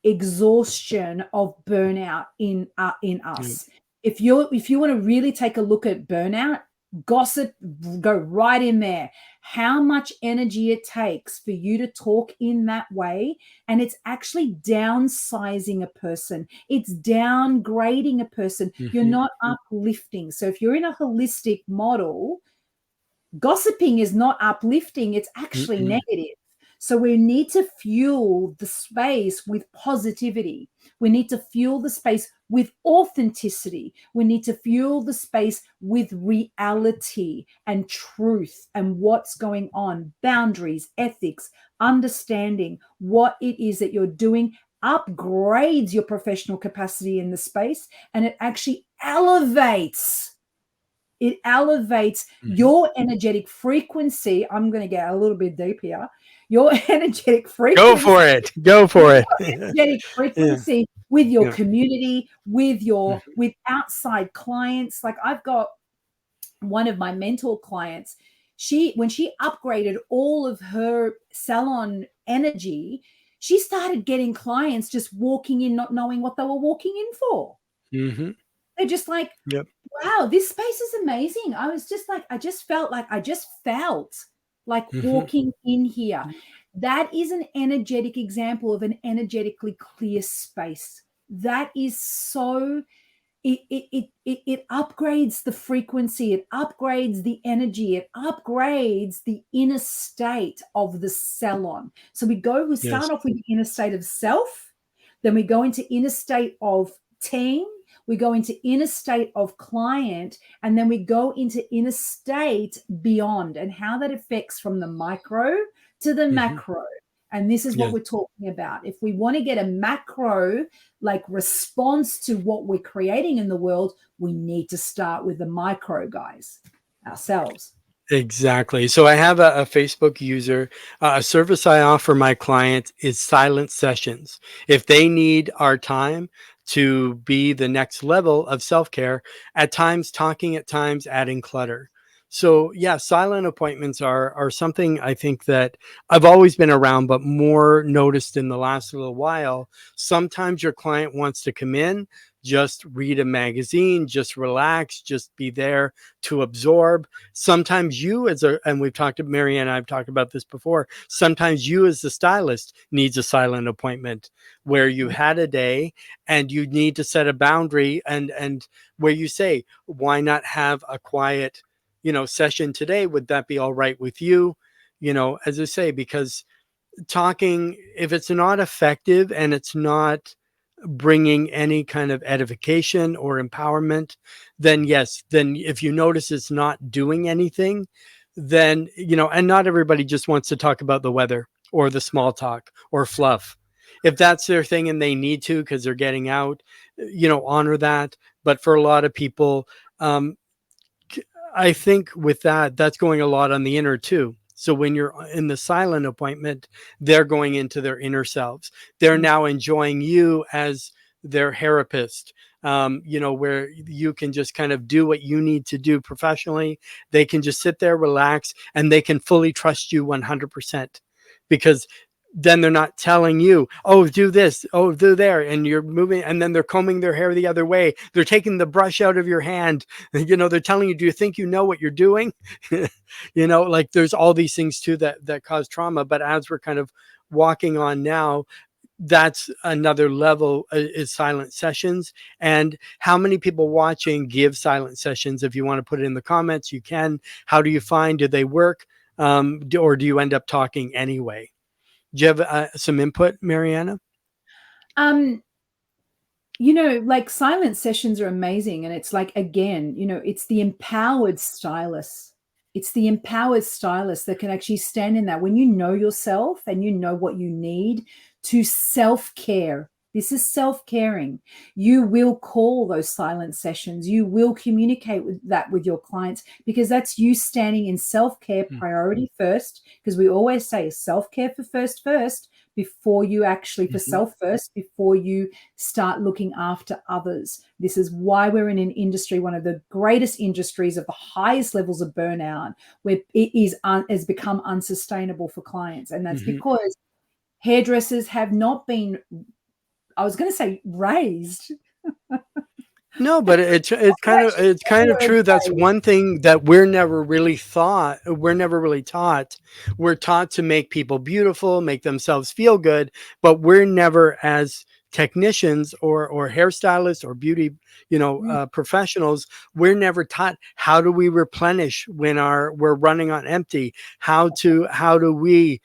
exhaustion of burnout in Yeah. us. If you want to really take a look at burnout, gossip, go right in there. How much energy it takes for you to talk in that way, and it's actually downsizing a person. It's downgrading a person. You're Mhm. not uplifting. So if you're in a holistic model, gossiping is not uplifting, it's actually Mm-mm. negative. So we need to fuel the space with positivity. We need to fuel the space with authenticity. We need to fuel the space with reality and truth and what's going on, boundaries, ethics, understanding what it is that you're doing upgrades your professional capacity in the space, and it actually elevates Mhm. your energetic frequency. I'm going to get a little bit deep here. Your energetic Go frequency, for it. Go your for it. energetic Yeah. frequency with your Yeah. community, Mhm. with outside clients. Like I've got one of my mentor clients. When she upgraded all of her salon energy, she started getting clients just walking in, not knowing what they were walking in for. Mhm. They're just like, Yep. wow, this space is amazing. I just felt like Mhm. walking in here. That is an energetic example of an energetically clear space. That is so, it upgrades the frequency, it upgrades the energy, it upgrades the inner state of the salon. So we Yes. start off with the inner state of self, then we go into inner state of team, we go into inner state of client, and then we go into inner state beyond, and how that affects from the micro to the Mhm. macro. And this is what Yes. we're talking about. If we want to get a macro like response to what we're creating in the world, we need to start with the micro, guys, ourselves. Exactly. So I have a Facebook user. A service I offer my clients is silent sessions. If they need our time to be the next level of self care, at times talking, at times adding clutter. So yeah, silent appointments are something I think that I've always been around, but more noticed in the last little while. Sometimes your client wants to come in, just read a magazine, just relax, just be there to absorb. Sometimes you and we've talked to Marianne and I've talked about this before, sometimes you as the stylist needs a silent appointment where you had a day and you need to set a boundary, and where you say, why not have a quiet session today? Would that be all right with you? As I say, because talking, if it's not effective and it's not bringing any kind of edification or empowerment, then yes, then if you notice it's not doing anything, then, and not everybody just wants to talk about the weather or the small talk or fluff. If that's their thing and they need to because they're getting out, honor that. But for a lot of people, um, I think with that, that's going a lot on the inner too. So when you're in the silent appointment, they're going into their inner selves. They're now enjoying you as their therapist, where you can just kind of do what you need to do professionally. They can just sit there, relax, and they can fully trust you 100% because then they're not telling you, oh, do this, oh, do there, and you're moving, and then they're combing their hair the other way. They're taking the brush out of your hand. They're telling you, do you think you know what you're doing? Like there's all these things too that cause trauma. But as we're kind of walking on now, that's another level, is silent sessions. And how many people watching give silent sessions? If you want to put it in the comments, you can. How do you find, do they work? Or do you end up talking anyway? Do you have some input, Mariana? Like silent sessions are amazing. And it's like, again, it's the empowered stylist. It's the empowered stylist that can actually stand in that when you know yourself and you know what you need to self-care. This is self-caring. You will call those silent sessions. You will communicate with your clients, because that's you standing in self-care priority first, because we always say self-care first before you actually, for self first, before you start looking after others. This is why we're in an industry, one of the greatest industries of the highest levels of burnout, where it has become unsustainable for clients. And that's because hairdressers have not been, I was going to say raised. No, but it's kind of true. That's one thing that we're never really taught. We're taught to make people beautiful, make themselves feel good, but we're never, as technicians or hairstylists or beauty, professionals, we're never taught how do we replenish when we're running on empty. How do we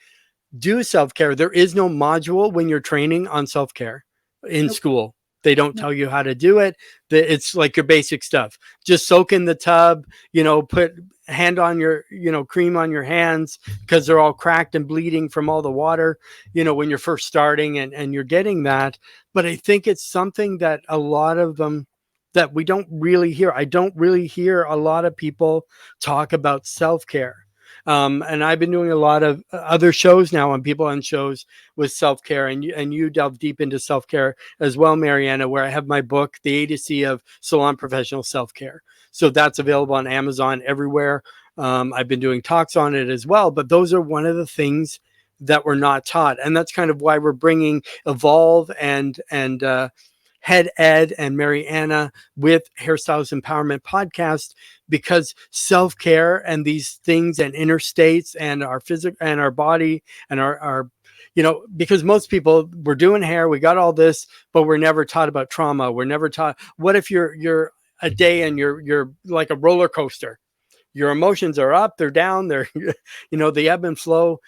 do self-care? There is no module when you're training on self-care in school. They don't tell you how to do it. It's like your basic stuff. Just soak in the tub, put hand on your, cream on your hands because they're all cracked and bleeding from all the water, when you're first starting and you're getting that. But I think it's something that a lot of them that we don't really hear. I don't really hear a lot of people talk about self-care. And I've been doing a lot of other shows now on people on shows with self-care, and you delve deep into self-care as well, Mariana, where I have my book, The Odyssey of Salon Professional Self-Care. So that's available on Amazon everywhere. I've been doing talks on it as well, but those are one of the things that we're not taught. And that's kind of why we're bringing Evolve and Head Ed and Mariana with Hairstylist Empowerment Podcast, because self-care and these things and inner states and our physical and our body and our because most people, we're doing hair, we got all this, but we're never taught about trauma. We're never taught, what if you're a day and you're like a roller coaster? Your emotions are up, they're down, they're they ebb and flow.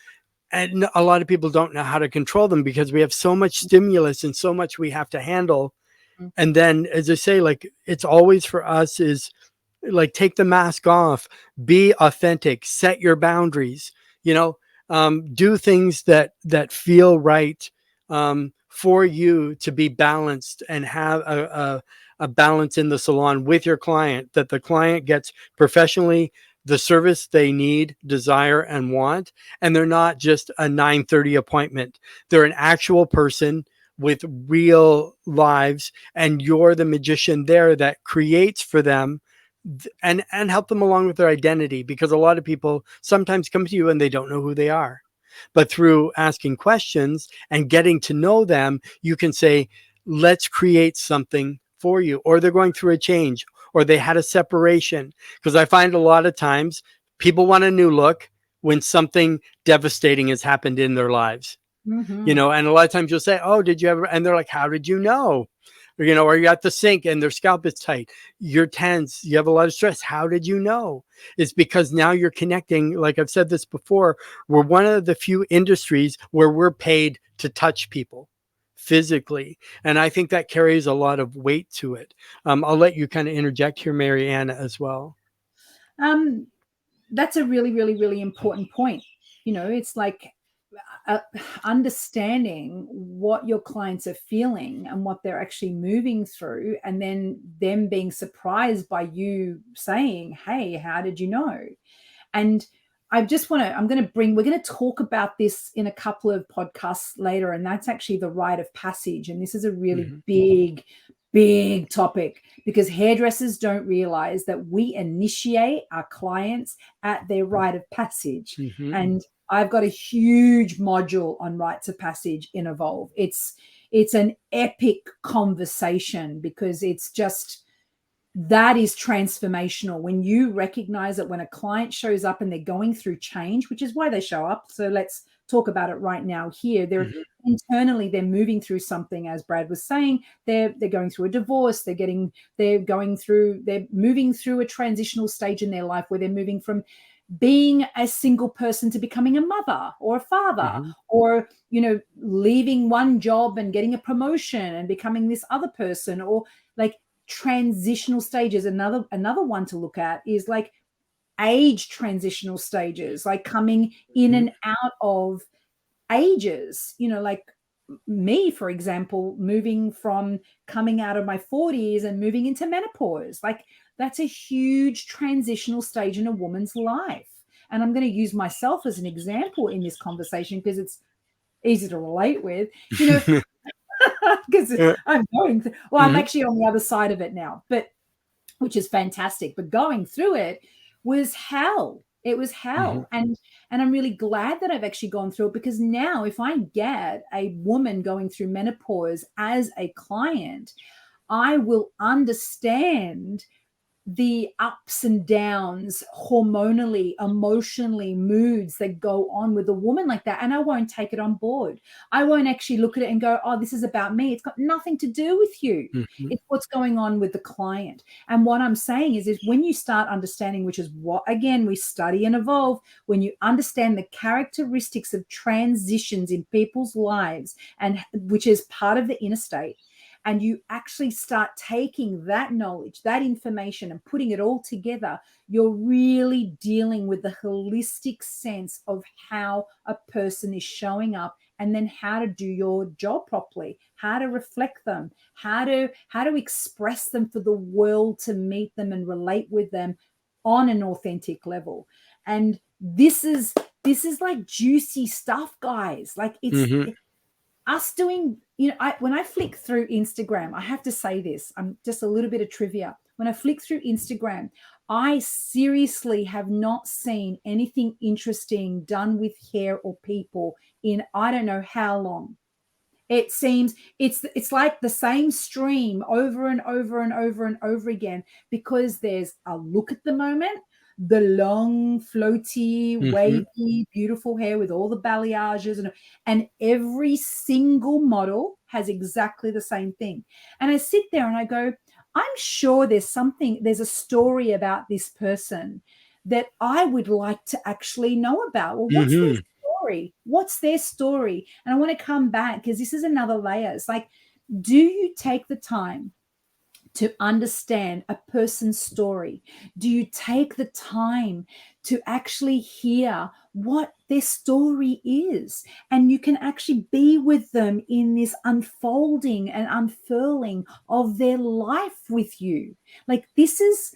And a lot of people don't know how to control them because we have so much stimulus and so much we have to handle. And then, as I say, like, it's always for us is like, take the mask off, be authentic, set your boundaries, do things that feel right for you to be balanced and have a balance in the salon with your client, that the client gets professionally the service they need, desire, and want. And they're not just a 9:30 appointment. They're an actual person with real lives, and you're the magician there that creates for them and help them along with their identity, because a lot of people sometimes come to you and they don't know who they are. But through asking questions and getting to know them, you can say, let's create something for you. Or they're going through a change, or they had a separation. Because I find a lot of times people want a new look when something devastating has happened in their lives. And a lot of times you'll say, oh, did you ever? And they're like, how did you know? Or, or you're at the sink and their scalp is tight. You're tense. You have a lot of stress. How did you know? It's because now you're connecting. Like I've said this before, we're one of the few industries where we're paid to touch people physically. And I think that carries a lot of weight to it. I'll let you kind of interject here, Mariana, as well. Um, that's a really, really, really important point. It's like understanding what your clients are feeling and what they're actually moving through, and then them being surprised by you saying, hey, how did you know? And we're going to talk about this in a couple of podcasts later, and that's actually the rite of passage. And this is a really big, big topic, because hairdressers don't realize that we initiate our clients at their rite of passage. And I've got a huge module on rites of passage in Evolve. It's an epic conversation, because it's just, that is transformational. When you recognize that when a client shows up and they're going through change, which is why they show up. So let's talk about it right now here. They're internally, they're moving through something, as Brad was saying. They're going through a divorce. They're moving through a transitional stage in their life where they're moving from being a single person to becoming a mother or a father, or leaving one job and getting a promotion and becoming this other person, or like transitional stages. Another one to look at is like age transitional stages, like coming in and out of ages, like me, for example, moving from coming out of my 40s and moving into menopause. Like, that's a huge transitional stage in a woman's life. And I'm going to use myself as an example in this conversation because it's easy to relate with, because I'm I'm actually on the other side of it now, but which is fantastic. But going through it was hell. It was hell. And I'm really glad that I've actually gone through it, because now if I get a woman going through menopause as a client, I will understand the ups and downs hormonally, emotionally, moods that go on with a woman like that. And I won't take it on board. I won't actually look at it and go, oh, this is about me. It's got nothing to do with you. It's what's going on with the client. And what I'm saying is when you start understanding, which is what, again, we study and evolve, when you understand the characteristics of transitions in people's lives, and which is part of the inner state, and you actually start taking that knowledge, that information, and putting it all together, you're really dealing with the holistic sense of how a person is showing up, and then how to do your job properly, how to reflect them, how to express them for the world to meet them and relate with them on an authentic level. And this is like juicy stuff, guys. Like, it's us doing, when I flick through Instagram, I have to say this, I'm just a little bit of trivia. When I flick through Instagram, I seriously have not seen anything interesting done with hair or people in I don't know how long. It seems it's like the same stream over and over and over and over again, because there's a look at the moment, the long, floaty, wavy, beautiful hair with all the balayages, and every single model has exactly the same thing. And I sit there and I go, I'm sure there's a story about this person that I would like to actually know about. Well, what's their story? What's their story? And I want to come back, because this is another layer. It's like, do you take the time to understand a person's story? Do you take the time to actually hear what their story is? And you can actually be with them in this unfolding and unfurling of their life with you. Like, it's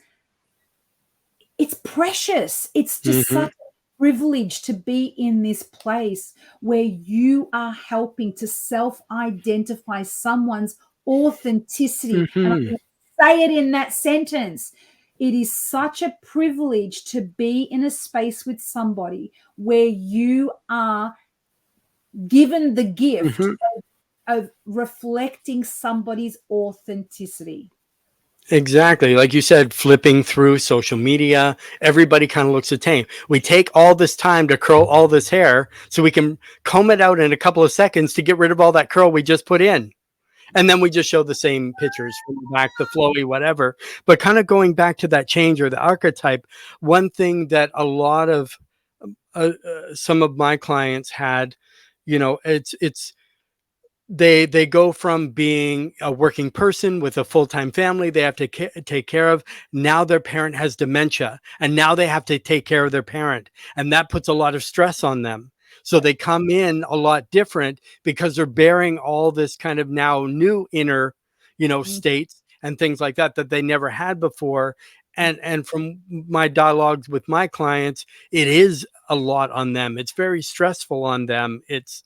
precious. It's just such a privilege to be in this place where you are helping to self-identify someone's authenticity. And I'm going to say it in that sentence. It is such a privilege to be in a space with somebody where you are given the gift of reflecting somebody's authenticity. Exactly. Like you said, flipping through social media, everybody kind of looks the same. We take all this time to curl all this hair so we can comb it out in a couple of seconds to get rid of all that curl we just put in. And then we just show the same pictures from the back, the flowy, whatever. But kind of going back to that change or the archetype, one thing that a lot of some of my clients had, it's they go from being a working person with a full-time family they have to take care of. Now their parent has dementia, and now they have to take care of their parent, and that puts a lot of stress on them. So Yep. they come in a lot different because they're bearing all this kind of now new inner, Mm, states and things like that that they never had before. mm, And from my dialogues with my clients, it is a lot on them. It's very stressful on them. It's,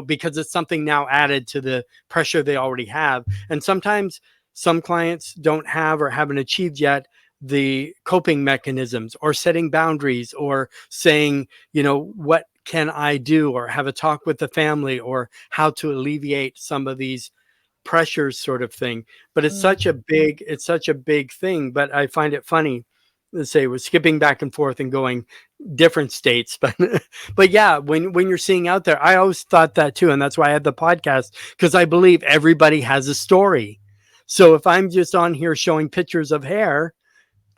because it's something now added to the pressure they already have. And sometimes some clients don't have or haven't achieved yet the coping mechanisms or setting boundaries or saying, what can I do, or have a talk with the family, or how to alleviate some of these pressures, sort of thing. But mm. it's such a big thing. But I find it funny, let's say, we're skipping back and forth and going different states. But yeah, when you're seeing out there, I always thought that too, and that's why I had the podcast, because I believe everybody has a story. So if I'm just on here showing pictures of hair,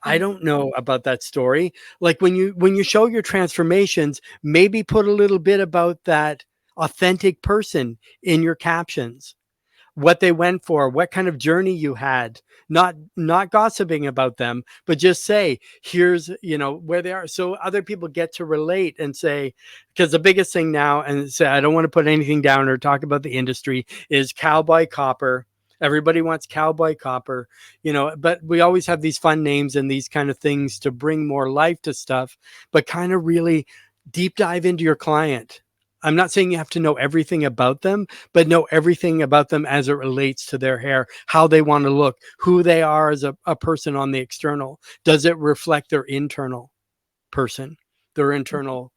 I Mm. don't know about that story. Like when you show your transformations, maybe put a little bit about that authentic person in your captions, what they went for, what kind of journey you had, not gossiping about them, but just say, here's, where they are, so other people get to relate and say, because the biggest thing now, and say, I don't want to put anything down or talk about the industry, is cowboy copper. Everybody wants cowboy copper, but we always have these fun names and these kind of things to bring more life to stuff, but kind of really deep dive into your client. I'm not saying you have to know everything about them, but know everything about them as it relates to their hair, how they want to look, who they are as a person on the external. Does it reflect their internal person, their internal,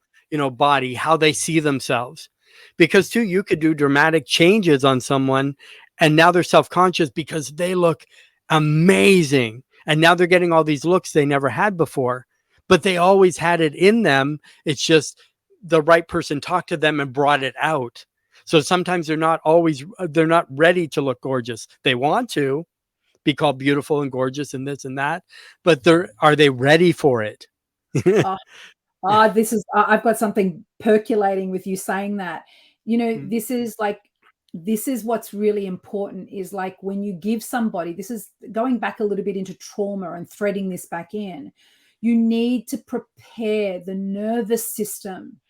body, how they see themselves? Because too, you could do dramatic changes on someone and now they're self-conscious because they look amazing. And now they're getting all these looks they never had before, but they always had it in them. It's just the right person talked to them and brought it out. So sometimes they're not ready to look gorgeous. They want to be called beautiful and gorgeous and this and that, but are they ready for it? Oh, this is I've got something percolating with you saying that. Mm, This is what's really important is like when you give somebody, this is going back a little bit into trauma and threading this back in. You need to prepare the nervous system.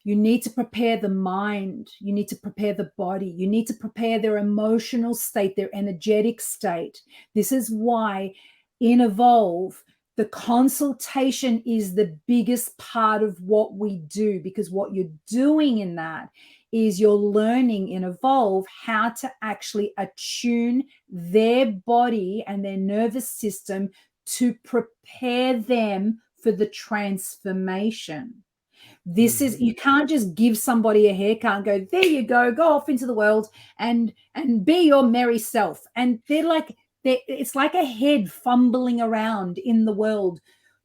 You need to prepare the mind. You need to prepare the body. You need to prepare their emotional state, their energetic state. This is why in Evolve, the consultation is the biggest part of what we do, because what you're doing in that is you're learning in Evolve how to actually attune their body and their nervous system to prepare them for the transformation. This is, mhm, you can't just give somebody a haircut and go, there you go off into the world and be your merry self. And it's like a head fumbling around in the world,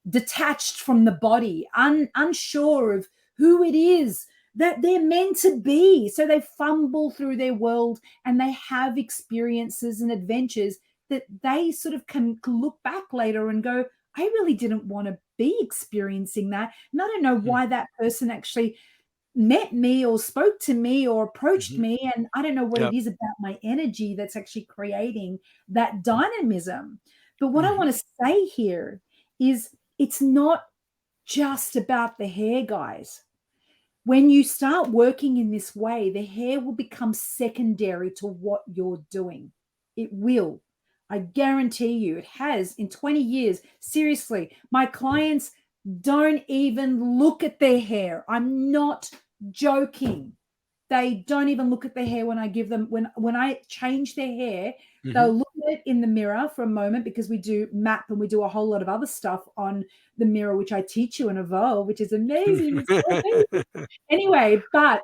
detached from the body, unsure of who it is that they're meant to be. So they fumble through their world and they have experiences and adventures that they sort of can look back later and go, I really didn't want to be experiencing that. And I don't know mm, why that person actually met me or spoke to me or approached mhm. me. And I don't know what Yep. it is about my energy that's actually creating that dynamism. But what I Mhm, want to say here is it's not just about the hair, guys. When you start working in this way, the hair will become secondary to what you're doing. It will. I guarantee you, it has in 20 years. Seriously, my clients don't even look at their hair. I'm not joking. They don't even look at their hair when I give them, when I change their hair, mhm. they'll look at it in the mirror for a moment, because we do map and we do a whole lot of other stuff on the mirror, which I teach you and Evolve, which is amazing. It's so amazing. Anyway, but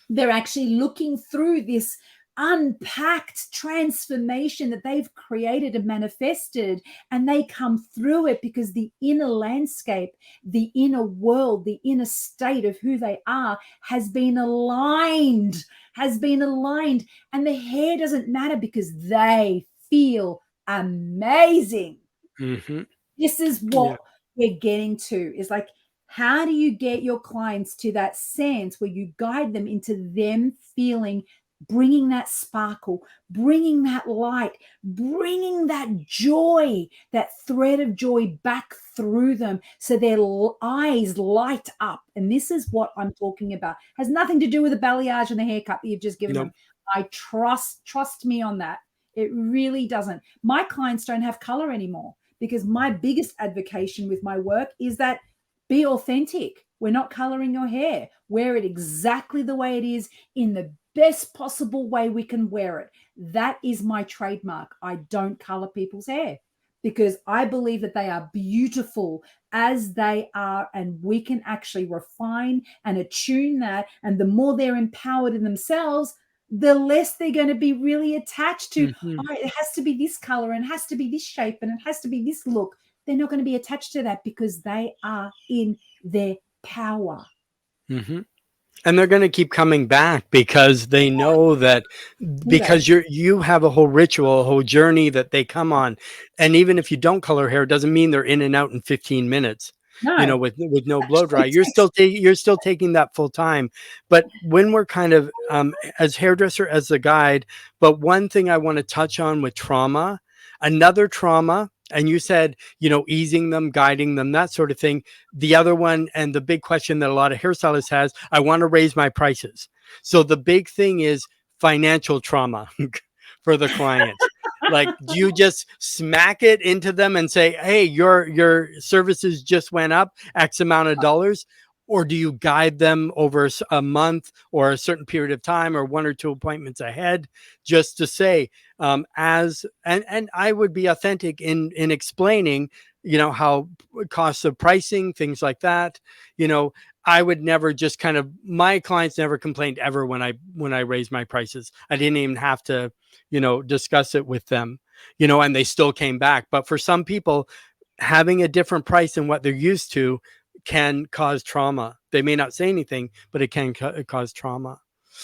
they're actually looking through this unpacked transformation that they've created and manifested, and they come through it because the inner landscape, the inner world, the inner state of who they are has been aligned, and the hair doesn't matter because they feel amazing. Mhm. This is Yeah. what we're getting to, is like, how do you get your clients to that sense where you guide them into them feeling bringing that sparkle, bringing that light, bringing that joy, that thread of joy back through them so their eyes light up. And this is what I'm talking about. Has nothing to do with the balayage and the haircut that you've just given them. I trust me on that. It really doesn't. My clients don't have color anymore because my biggest advocation with my work is that be authentic. We're not coloring your hair. Wear it exactly the way it is in the best possible way we can wear it. That is my trademark. I don't color people's hair because I believe that they are beautiful as they are, and we can actually refine and attune that. And the more they're empowered in themselves, the less they're going to be really attached to, oh, it has to be this color and it has to be this shape and it has to be this look. They're not going to be attached to that because they are in their power. Mm-hmm. And they're going to keep coming back because they know that, because you have a whole ritual, a whole journey that they come on. And even if you don't color hair, it doesn't mean they're in and out in 15 minutes. No, you know, with no blow dry. You're still taking that full time. But when we're kind of as hairdresser, as a guide, but one thing I want to touch on with trauma, another trauma, and you said, you know, easing them, guiding them, that sort of thing. The other one, and the big question that a lot of hairstylists has, I want to raise my prices. So the big thing is financial trauma for the client. Like, do you just smack it into them and say, hey, your services just went up X amount of dollars? Or do you guide them over a month or a certain period of time or one or two appointments ahead, just to say, and I would be authentic in explaining, you know, how costs of pricing, things like that. You know, I would never just kind of, my clients never complained ever when I raised my prices. I didn't even have to, you know, discuss it with them, you know, and they still came back. But for some people, having a different price than what they're used to can cause trauma. They may not say anything, but it can cause trauma.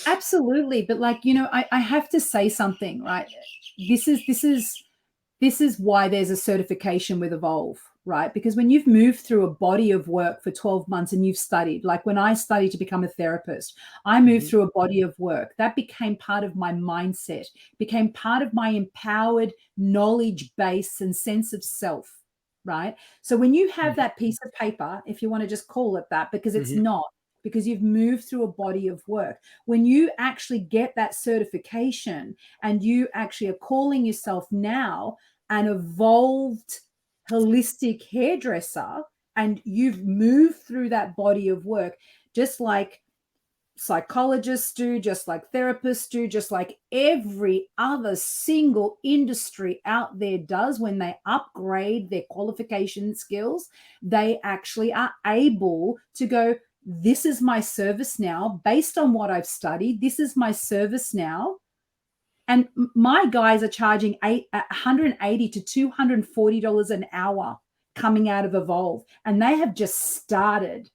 Absolutely. But like, you know, I have to say something, right? This is why there's a certification with Evolve, right? Because when you've moved through a body of work for 12 months and you've studied, like when I studied to become a therapist, I moved through a body of work that became part of my mindset, became part of my empowered knowledge base and sense of self, right? So when you have that piece of paper, if you want to just call it that, because it's not, because you've moved through a body of work, when you actually get that certification and you actually are calling yourself now an evolved holistic hairdresser, and you've moved through that body of work, just like psychologists do, just like therapists do, just like every other single industry out there does, when they upgrade their qualification skills, they actually are able to go, this is my service now based on what I've studied. This is my service now. And my guys are charging $180 to $240 an hour coming out of Evolve. And they have just started.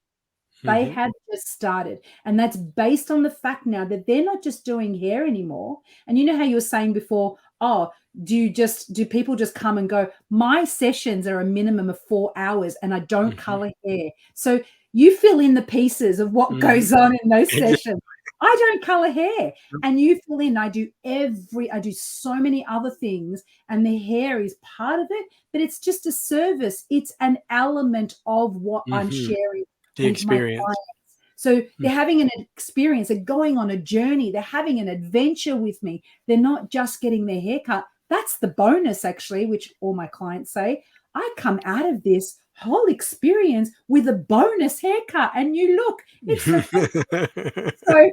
They have just started. And that's based on the fact now that they're not just doing hair anymore. And you know how you were saying before, oh, do people just come and go? My sessions are a minimum of 4 hours and I don't color hair. So you fill in the pieces of what goes on in those sessions. I don't color hair. And you fill in. I do so many other things, and the hair is part of it, but it's just a service. It's an element of what I'm sharing the with experience. my clients. So they're having an experience, they're going on a journey, they're having an adventure with me. They're not just getting their hair cut. That's the bonus, actually, which all my clients say. I come out of this whole experience with a bonus haircut, and you look, it's fantastic. So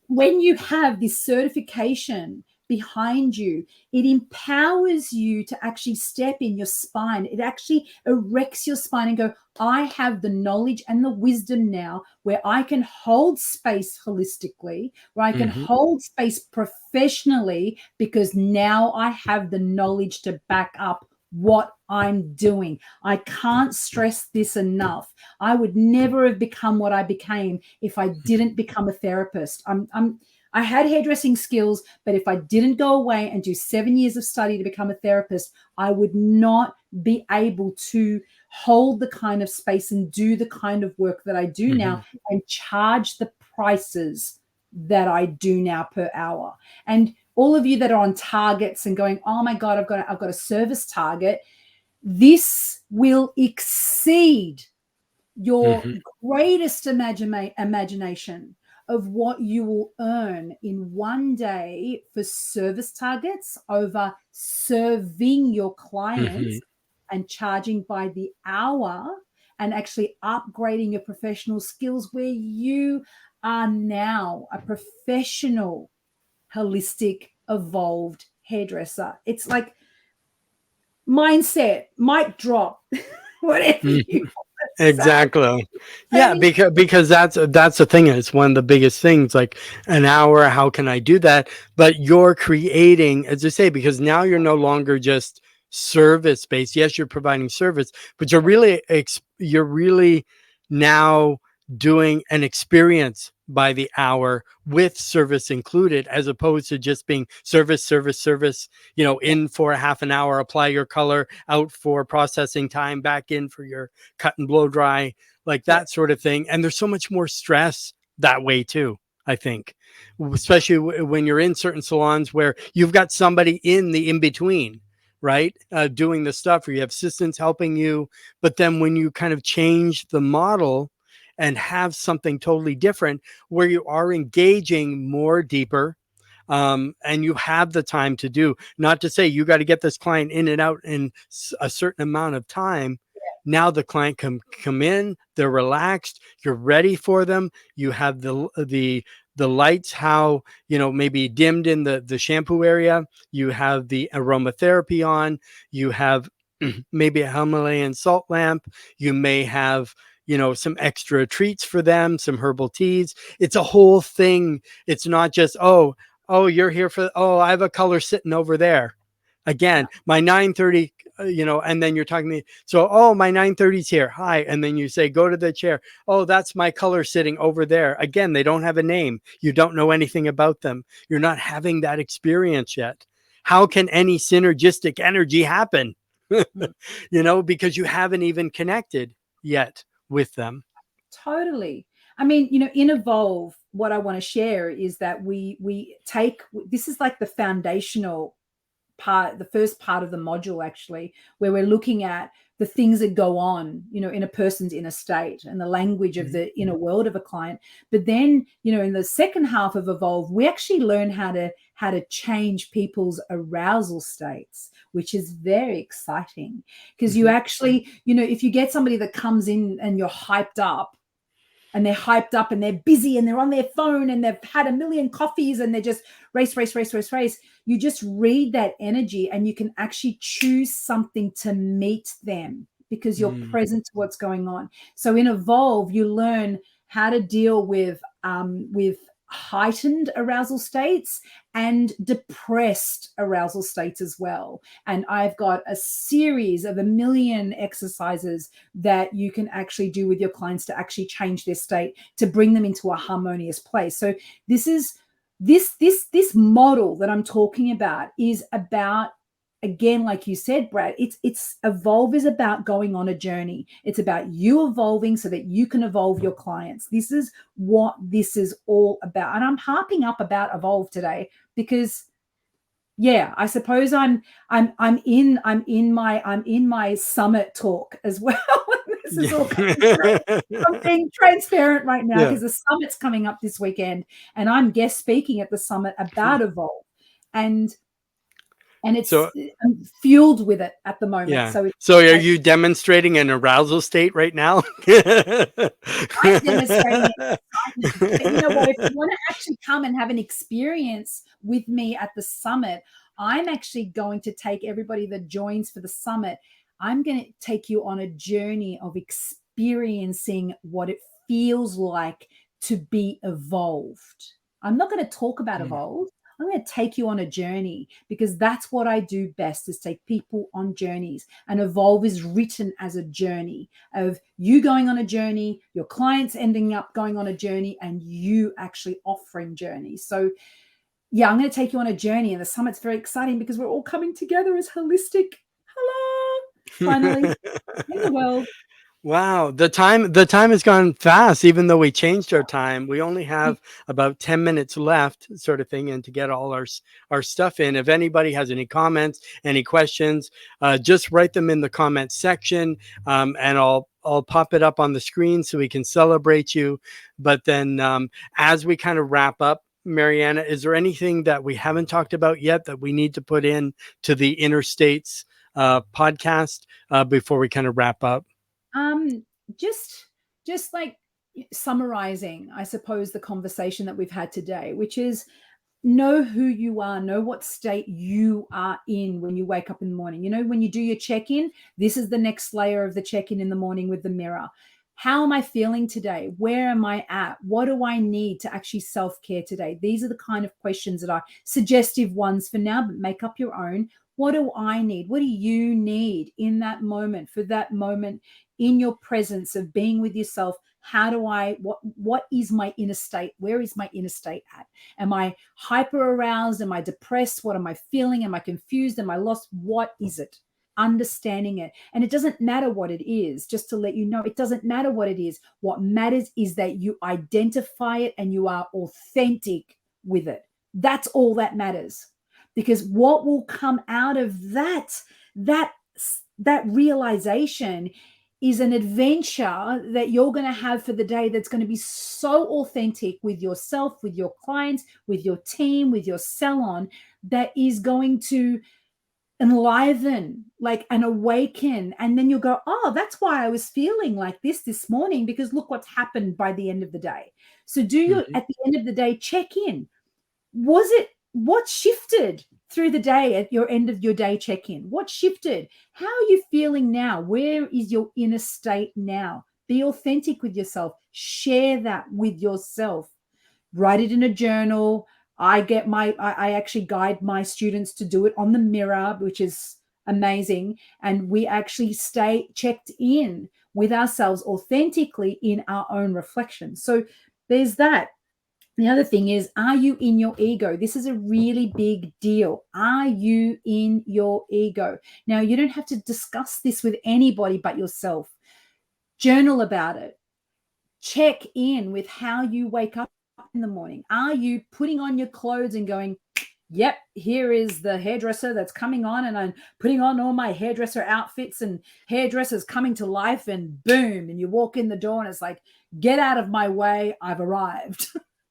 when you have this certification behind you, it empowers you to actually step in your spine. It actually erects your spine and go, I have the knowledge and the wisdom now where I can hold space holistically, where I can hold space professionally, because now I have the knowledge to back up what I'm doing. I can't stress this enough. I would never have become what I became if I didn't become a therapist. I had hairdressing skills, but if I didn't go away and do 7 years of study to become a therapist, I would not be able to hold the kind of space and do the kind of work that I do now and charge the prices that I do now per hour. And all of you that are on targets and going, oh my God, I've got a service target, this will exceed your greatest imagination of what you will earn in one day for service targets over serving your clients and charging by the hour and actually upgrading your professional skills, where you are now a professional, holistic, evolved hairdresser. It's like mindset, mic drop, whatever you Exactly. Yeah, because that's the thing. It's one of the biggest things. Like an hour, how can I do that? But you're creating, as I say, because now you're no longer just service based. Yes, you're providing service, but you're really now doing an experience by the hour with service included, as opposed to just being service, service, service, in for a half an hour, apply your color, out for processing time, back in for your cut and blow dry, like that sort of thing. And there's so much more stress that way too, I think, especially when you're in certain salons where you've got somebody in the in between, right? Doing the stuff, or you have assistants helping you. But then when you kind of change the model and have something totally different where you are engaging more deeper, and you have the time to do, not to say you got to get this client in and out in a certain amount of time. Now the client can come in, they're relaxed, you're ready for them. You have the lights, how, maybe dimmed in the shampoo area. You have the aromatherapy on. You have maybe a Himalayan salt lamp. You may have, some extra treats for them, some herbal teas. It's a whole thing. It's not just, you're here for, I have a color sitting over there. Again, my 9:30, and then you're talking to me. So, my 9:30's here. Hi. And then you say, go to the chair. Oh, that's my color sitting over there. Again, they don't have a name. You don't know anything about them. You're not having that experience yet. How can any synergistic energy happen? Because you haven't even connected yet with them. Totally. I mean, in Evolve, what I want to share is that we take, this is like the foundational part, the first part of the module, actually, where we're looking at the things that go on, in a person's inner state and the language of the inner world of a client. But then, in the second half of Evolve, we actually learn how to change people's arousal states, which is very exciting, because you actually, if you get somebody that comes in and you're hyped up, and they're hyped up and they're busy and they're on their phone and they've had a million coffees and they're just race. You just read that energy and you can actually choose something to meet them because you're present to what's going on. So in Evolve, you learn how to deal with heightened arousal states and depressed arousal states as well. And I've got a series of 1 million exercises that you can actually do with your clients to actually change their state, to bring them into a harmonious place. So this is this model that I'm talking about is about, again, like you said, Brad, it's Evolve is about going on a journey. It's about you evolving so that you can evolve your clients. This is what this is all about. And I'm harping up about Evolve today because, yeah, I suppose I'm in my summit talk as well. This is all coming through. I'm being transparent right now because the summit's coming up this weekend, and I'm guest speaking at the summit about Evolve, and it's I'm fueled with it at the moment. Yeah. So are you demonstrating an arousal state right now? I'm demonstrating it. But you know what? If you want to actually come and have an experience with me at the summit, I'm actually going to take everybody that joins for the summit. I'm going to take you on a journey of experiencing what it feels like to be evolved. I'm not going to talk about evolve. I'm going to take you on a journey because that's what I do best, is take people on journeys. And Evolve is written as a journey of you going on a journey, your clients ending up going on a journey, and you actually offering journeys. So yeah, I'm going to take you on a journey, and the summit's very exciting because we're all coming together as holistic, finally, in the world. Wow, the time has gone fast. Even though we changed our time, we only have about 10 minutes left, sort of thing, and to get all our stuff in. If anybody has any comments, any questions, just write them in the comments section, and I'll pop it up on the screen so we can celebrate you. But then, as we kind of wrap up, Mariana, is there anything that we haven't talked about yet that we need to put in to the Interstates podcast before we kind of wrap up? Um, just just like summarizing, I suppose, the conversation that we've had today, which is know who you are, know what state you are in when you wake up in the morning. You know, when you do your check-in, this is the next layer of the check-in in the morning with the mirror. How am I feeling today? Where am I at? What do I need to actually self-care today? These are the kind of questions that are suggestive ones for now, but make up your own. What do I need? What do you need in that moment, for that moment in your presence of being with yourself? How do I, what is my inner state? Where is my inner state at? Am I hyper aroused? Am I depressed? What am I feeling? Am I confused? Am I lost? What is it? Understanding it. And it doesn't matter what it is, just to let you know, it doesn't matter what it is. What matters is that you identify it and you are authentic with it. That's all that matters. Because what will come out of that realization is an adventure that you're going to have for the day that's going to be so authentic with yourself, with your clients, with your team, with your salon, that is going to enliven, like, and awaken. And then you'll go, oh, that's why I was feeling like this morning, because look what's happened by the end of the day. So do you, Mhm. at the end of the day, check in. What shifted through the day at your end of your day check-in? What shifted? How are you feeling now? Where is your inner state now? Be authentic with yourself. Share that with yourself. Write it in a journal. I actually guide my students to do it on the mirror, which is amazing. And we actually stay checked in with ourselves authentically in our own reflection. So there's that. The other thing is, are you in your ego? This is a really big deal. Are you in your ego? Now, you don't have to discuss this with anybody but yourself. Journal about it. Check in with how you wake up in the morning. Are you putting on your clothes and going, yep, here is the hairdresser that's coming on, and I'm putting on all my hairdresser outfits, and hairdressers coming to life, and boom, and you walk in the door and it's like, get out of my way, I've arrived.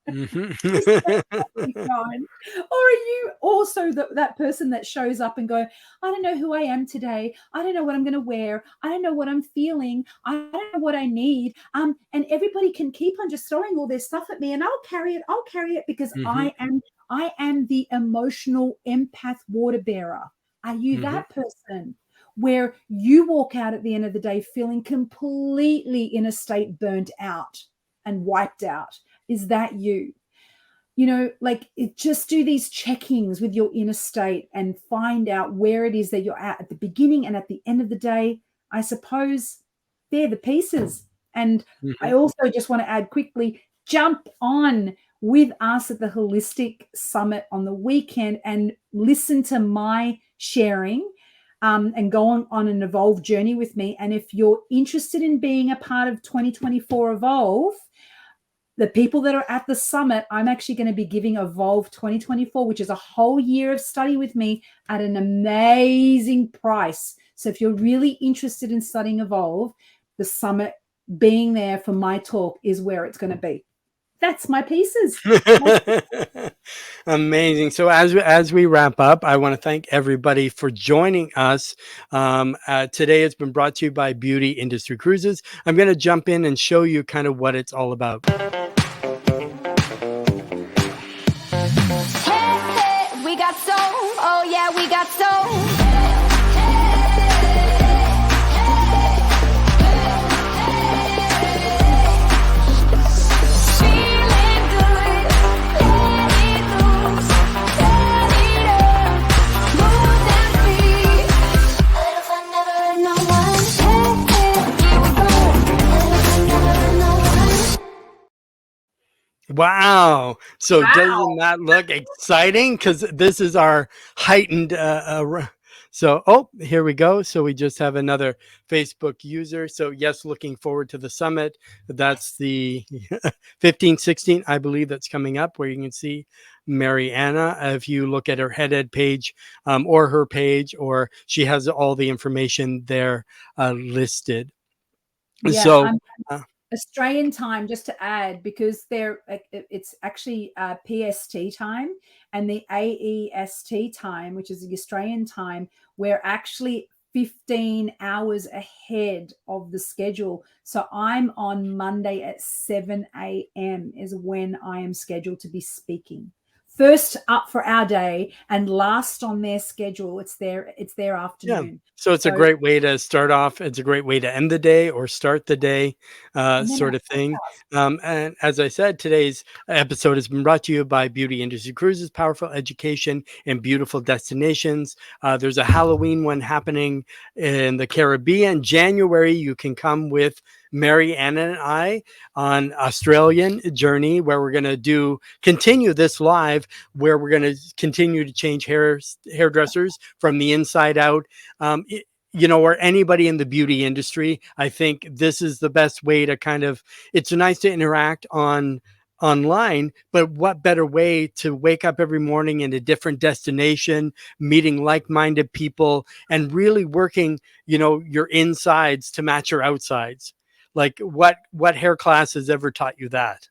Is that what you're Mhm. going? Or are you also that person that shows up and go, I don't know who I am today. I don't know what I'm going to wear. I don't know what I'm feeling. I don't know what I need. And everybody can keep on just throwing all their stuff at me, and I'll carry it. I'll carry it because Mhm. I am the emotional empath water bearer. Are you Mhm. that person where you walk out at the end of the day feeling completely in a state burnt out and wiped out? Is that you? Like, just do these checkings with your inner state and find out where it is that you're at the beginning and at the end of the day. I suppose they're the pieces. And I Mhm. also just want to add quickly, jump on with us at the Holistic Summit on the weekend and listen to my sharing, and go on an Evolve journey with me. And if you're interested in being a part of 2024 Evolve, the people that are at the summit, I'm actually going to be giving Evolve 2024, which is a whole year of study with me at an amazing price. So if you're really interested in studying Evolve, the summit, being there for my talk, is where it's going to be. That's my pieces. Amazing. So as we wrap up, I want to thank everybody for joining us. Today has been brought to you by Beauty Industry Cruises. I'm going to jump in and show you kind of what it's all about. Hey, hey, we got soul. Oh yeah, we got soul. Feeling good, let it loose, turn it up, move that feet. A little fun never hurt no one. Hey, hey, here we go. A little fun never hurt no one. Wow. So Wow. doesn't that look exciting? Because this is our heightened So, oh, here we go. So we just have another Facebook user. So yes, looking forward to the summit. That's the 15, 16, I believe, that's coming up, where you can see Mariana. If you look at her head page, or her page, or she has all the information there listed. Yeah, So I'm uh, Australian time, just to add, because it's actually PST time, and the AEST time, which is the Australian time, we're actually 15 hours ahead of the schedule. So I'm on Monday at 7 a.m. is when I am scheduled to be speaking. First up for our day and last on their schedule. It's their yeah. afternoon. So it's a So, great way to start off. It's a great way to end the day or start the day, and then our sort of thing. podcast. And as I said, today's episode has been brought to you by Beauty Industry Cruises, powerful education and beautiful destinations. There's a Halloween one happening in the Caribbean. January, you can come with Mary Ann and I on Australian journey, where we're going to continue this live, where we're going to continue to change hairdressers from the inside out. Or anybody in the beauty industry, I think this is the best way to it's nice to interact online, but what better way to wake up every morning in a different destination, meeting like-minded people, and really working, your insides to match your outsides. Like what hair class has ever taught you that?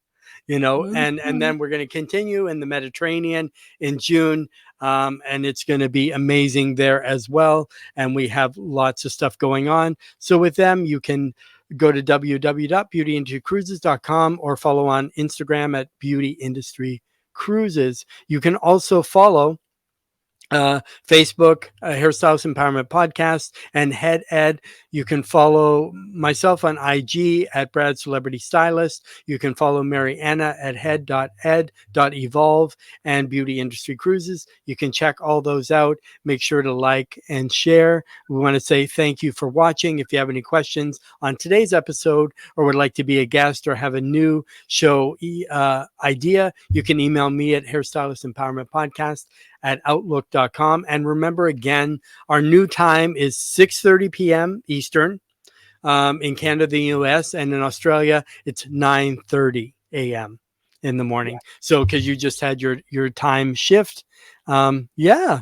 And then we're going to continue in the Mediterranean in June. And it's going to be amazing there as well. And we have lots of stuff going on. So with them, you can go to www.beautyindustricruises.com or follow on Instagram at Beauty Industry Cruises. You can also follow Facebook, Hairstylist Empowerment Podcast, and Head Ed. You can follow myself on IG at Brad Celebrity Stylist. You can follow Mary Anna at head.ed.evolve and Beauty Industry Cruises. You can check all those out. Make sure to like and share. We want to say thank you for watching. If you have any questions on today's episode, or would like to be a guest, or have a new show idea, you can email me at Hairstylist Empowerment Podcast at outlook.com. And remember, again, our new time is 6:30 p.m. Eastern in Canada, the US, and in Australia, it's 9:30 a.m. in the morning. Yeah. So because you just had your time shift. So Yeah.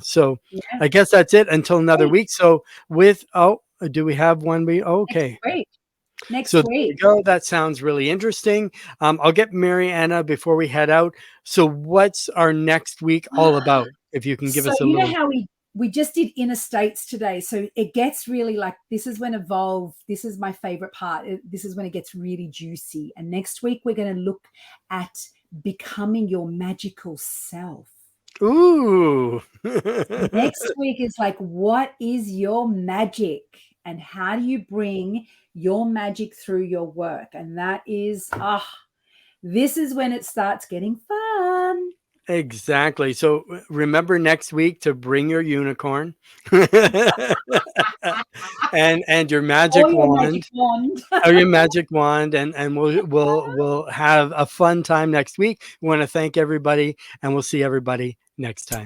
I guess that's it until another week. So do we have one week? Okay. Next So there we week. go. That sounds really interesting. I'll get Mary Anna before we head out. So what's our next week all about? If you can give So us a you know little. how we just did inner states today. So it gets really like, this is when evolve. This is my favorite part. This is when it gets really juicy. And next week we're going to look at becoming your magical self. Ooh. Next week is like, what is your magic and how do you bring your magic through your work? And that is, this is when it starts getting fun. Exactly. So remember next week to bring your unicorn and your magic Or your magic wand. wand. Or your magic wand, and we'll have a fun time next week. We want to thank everybody, and we'll see everybody next time.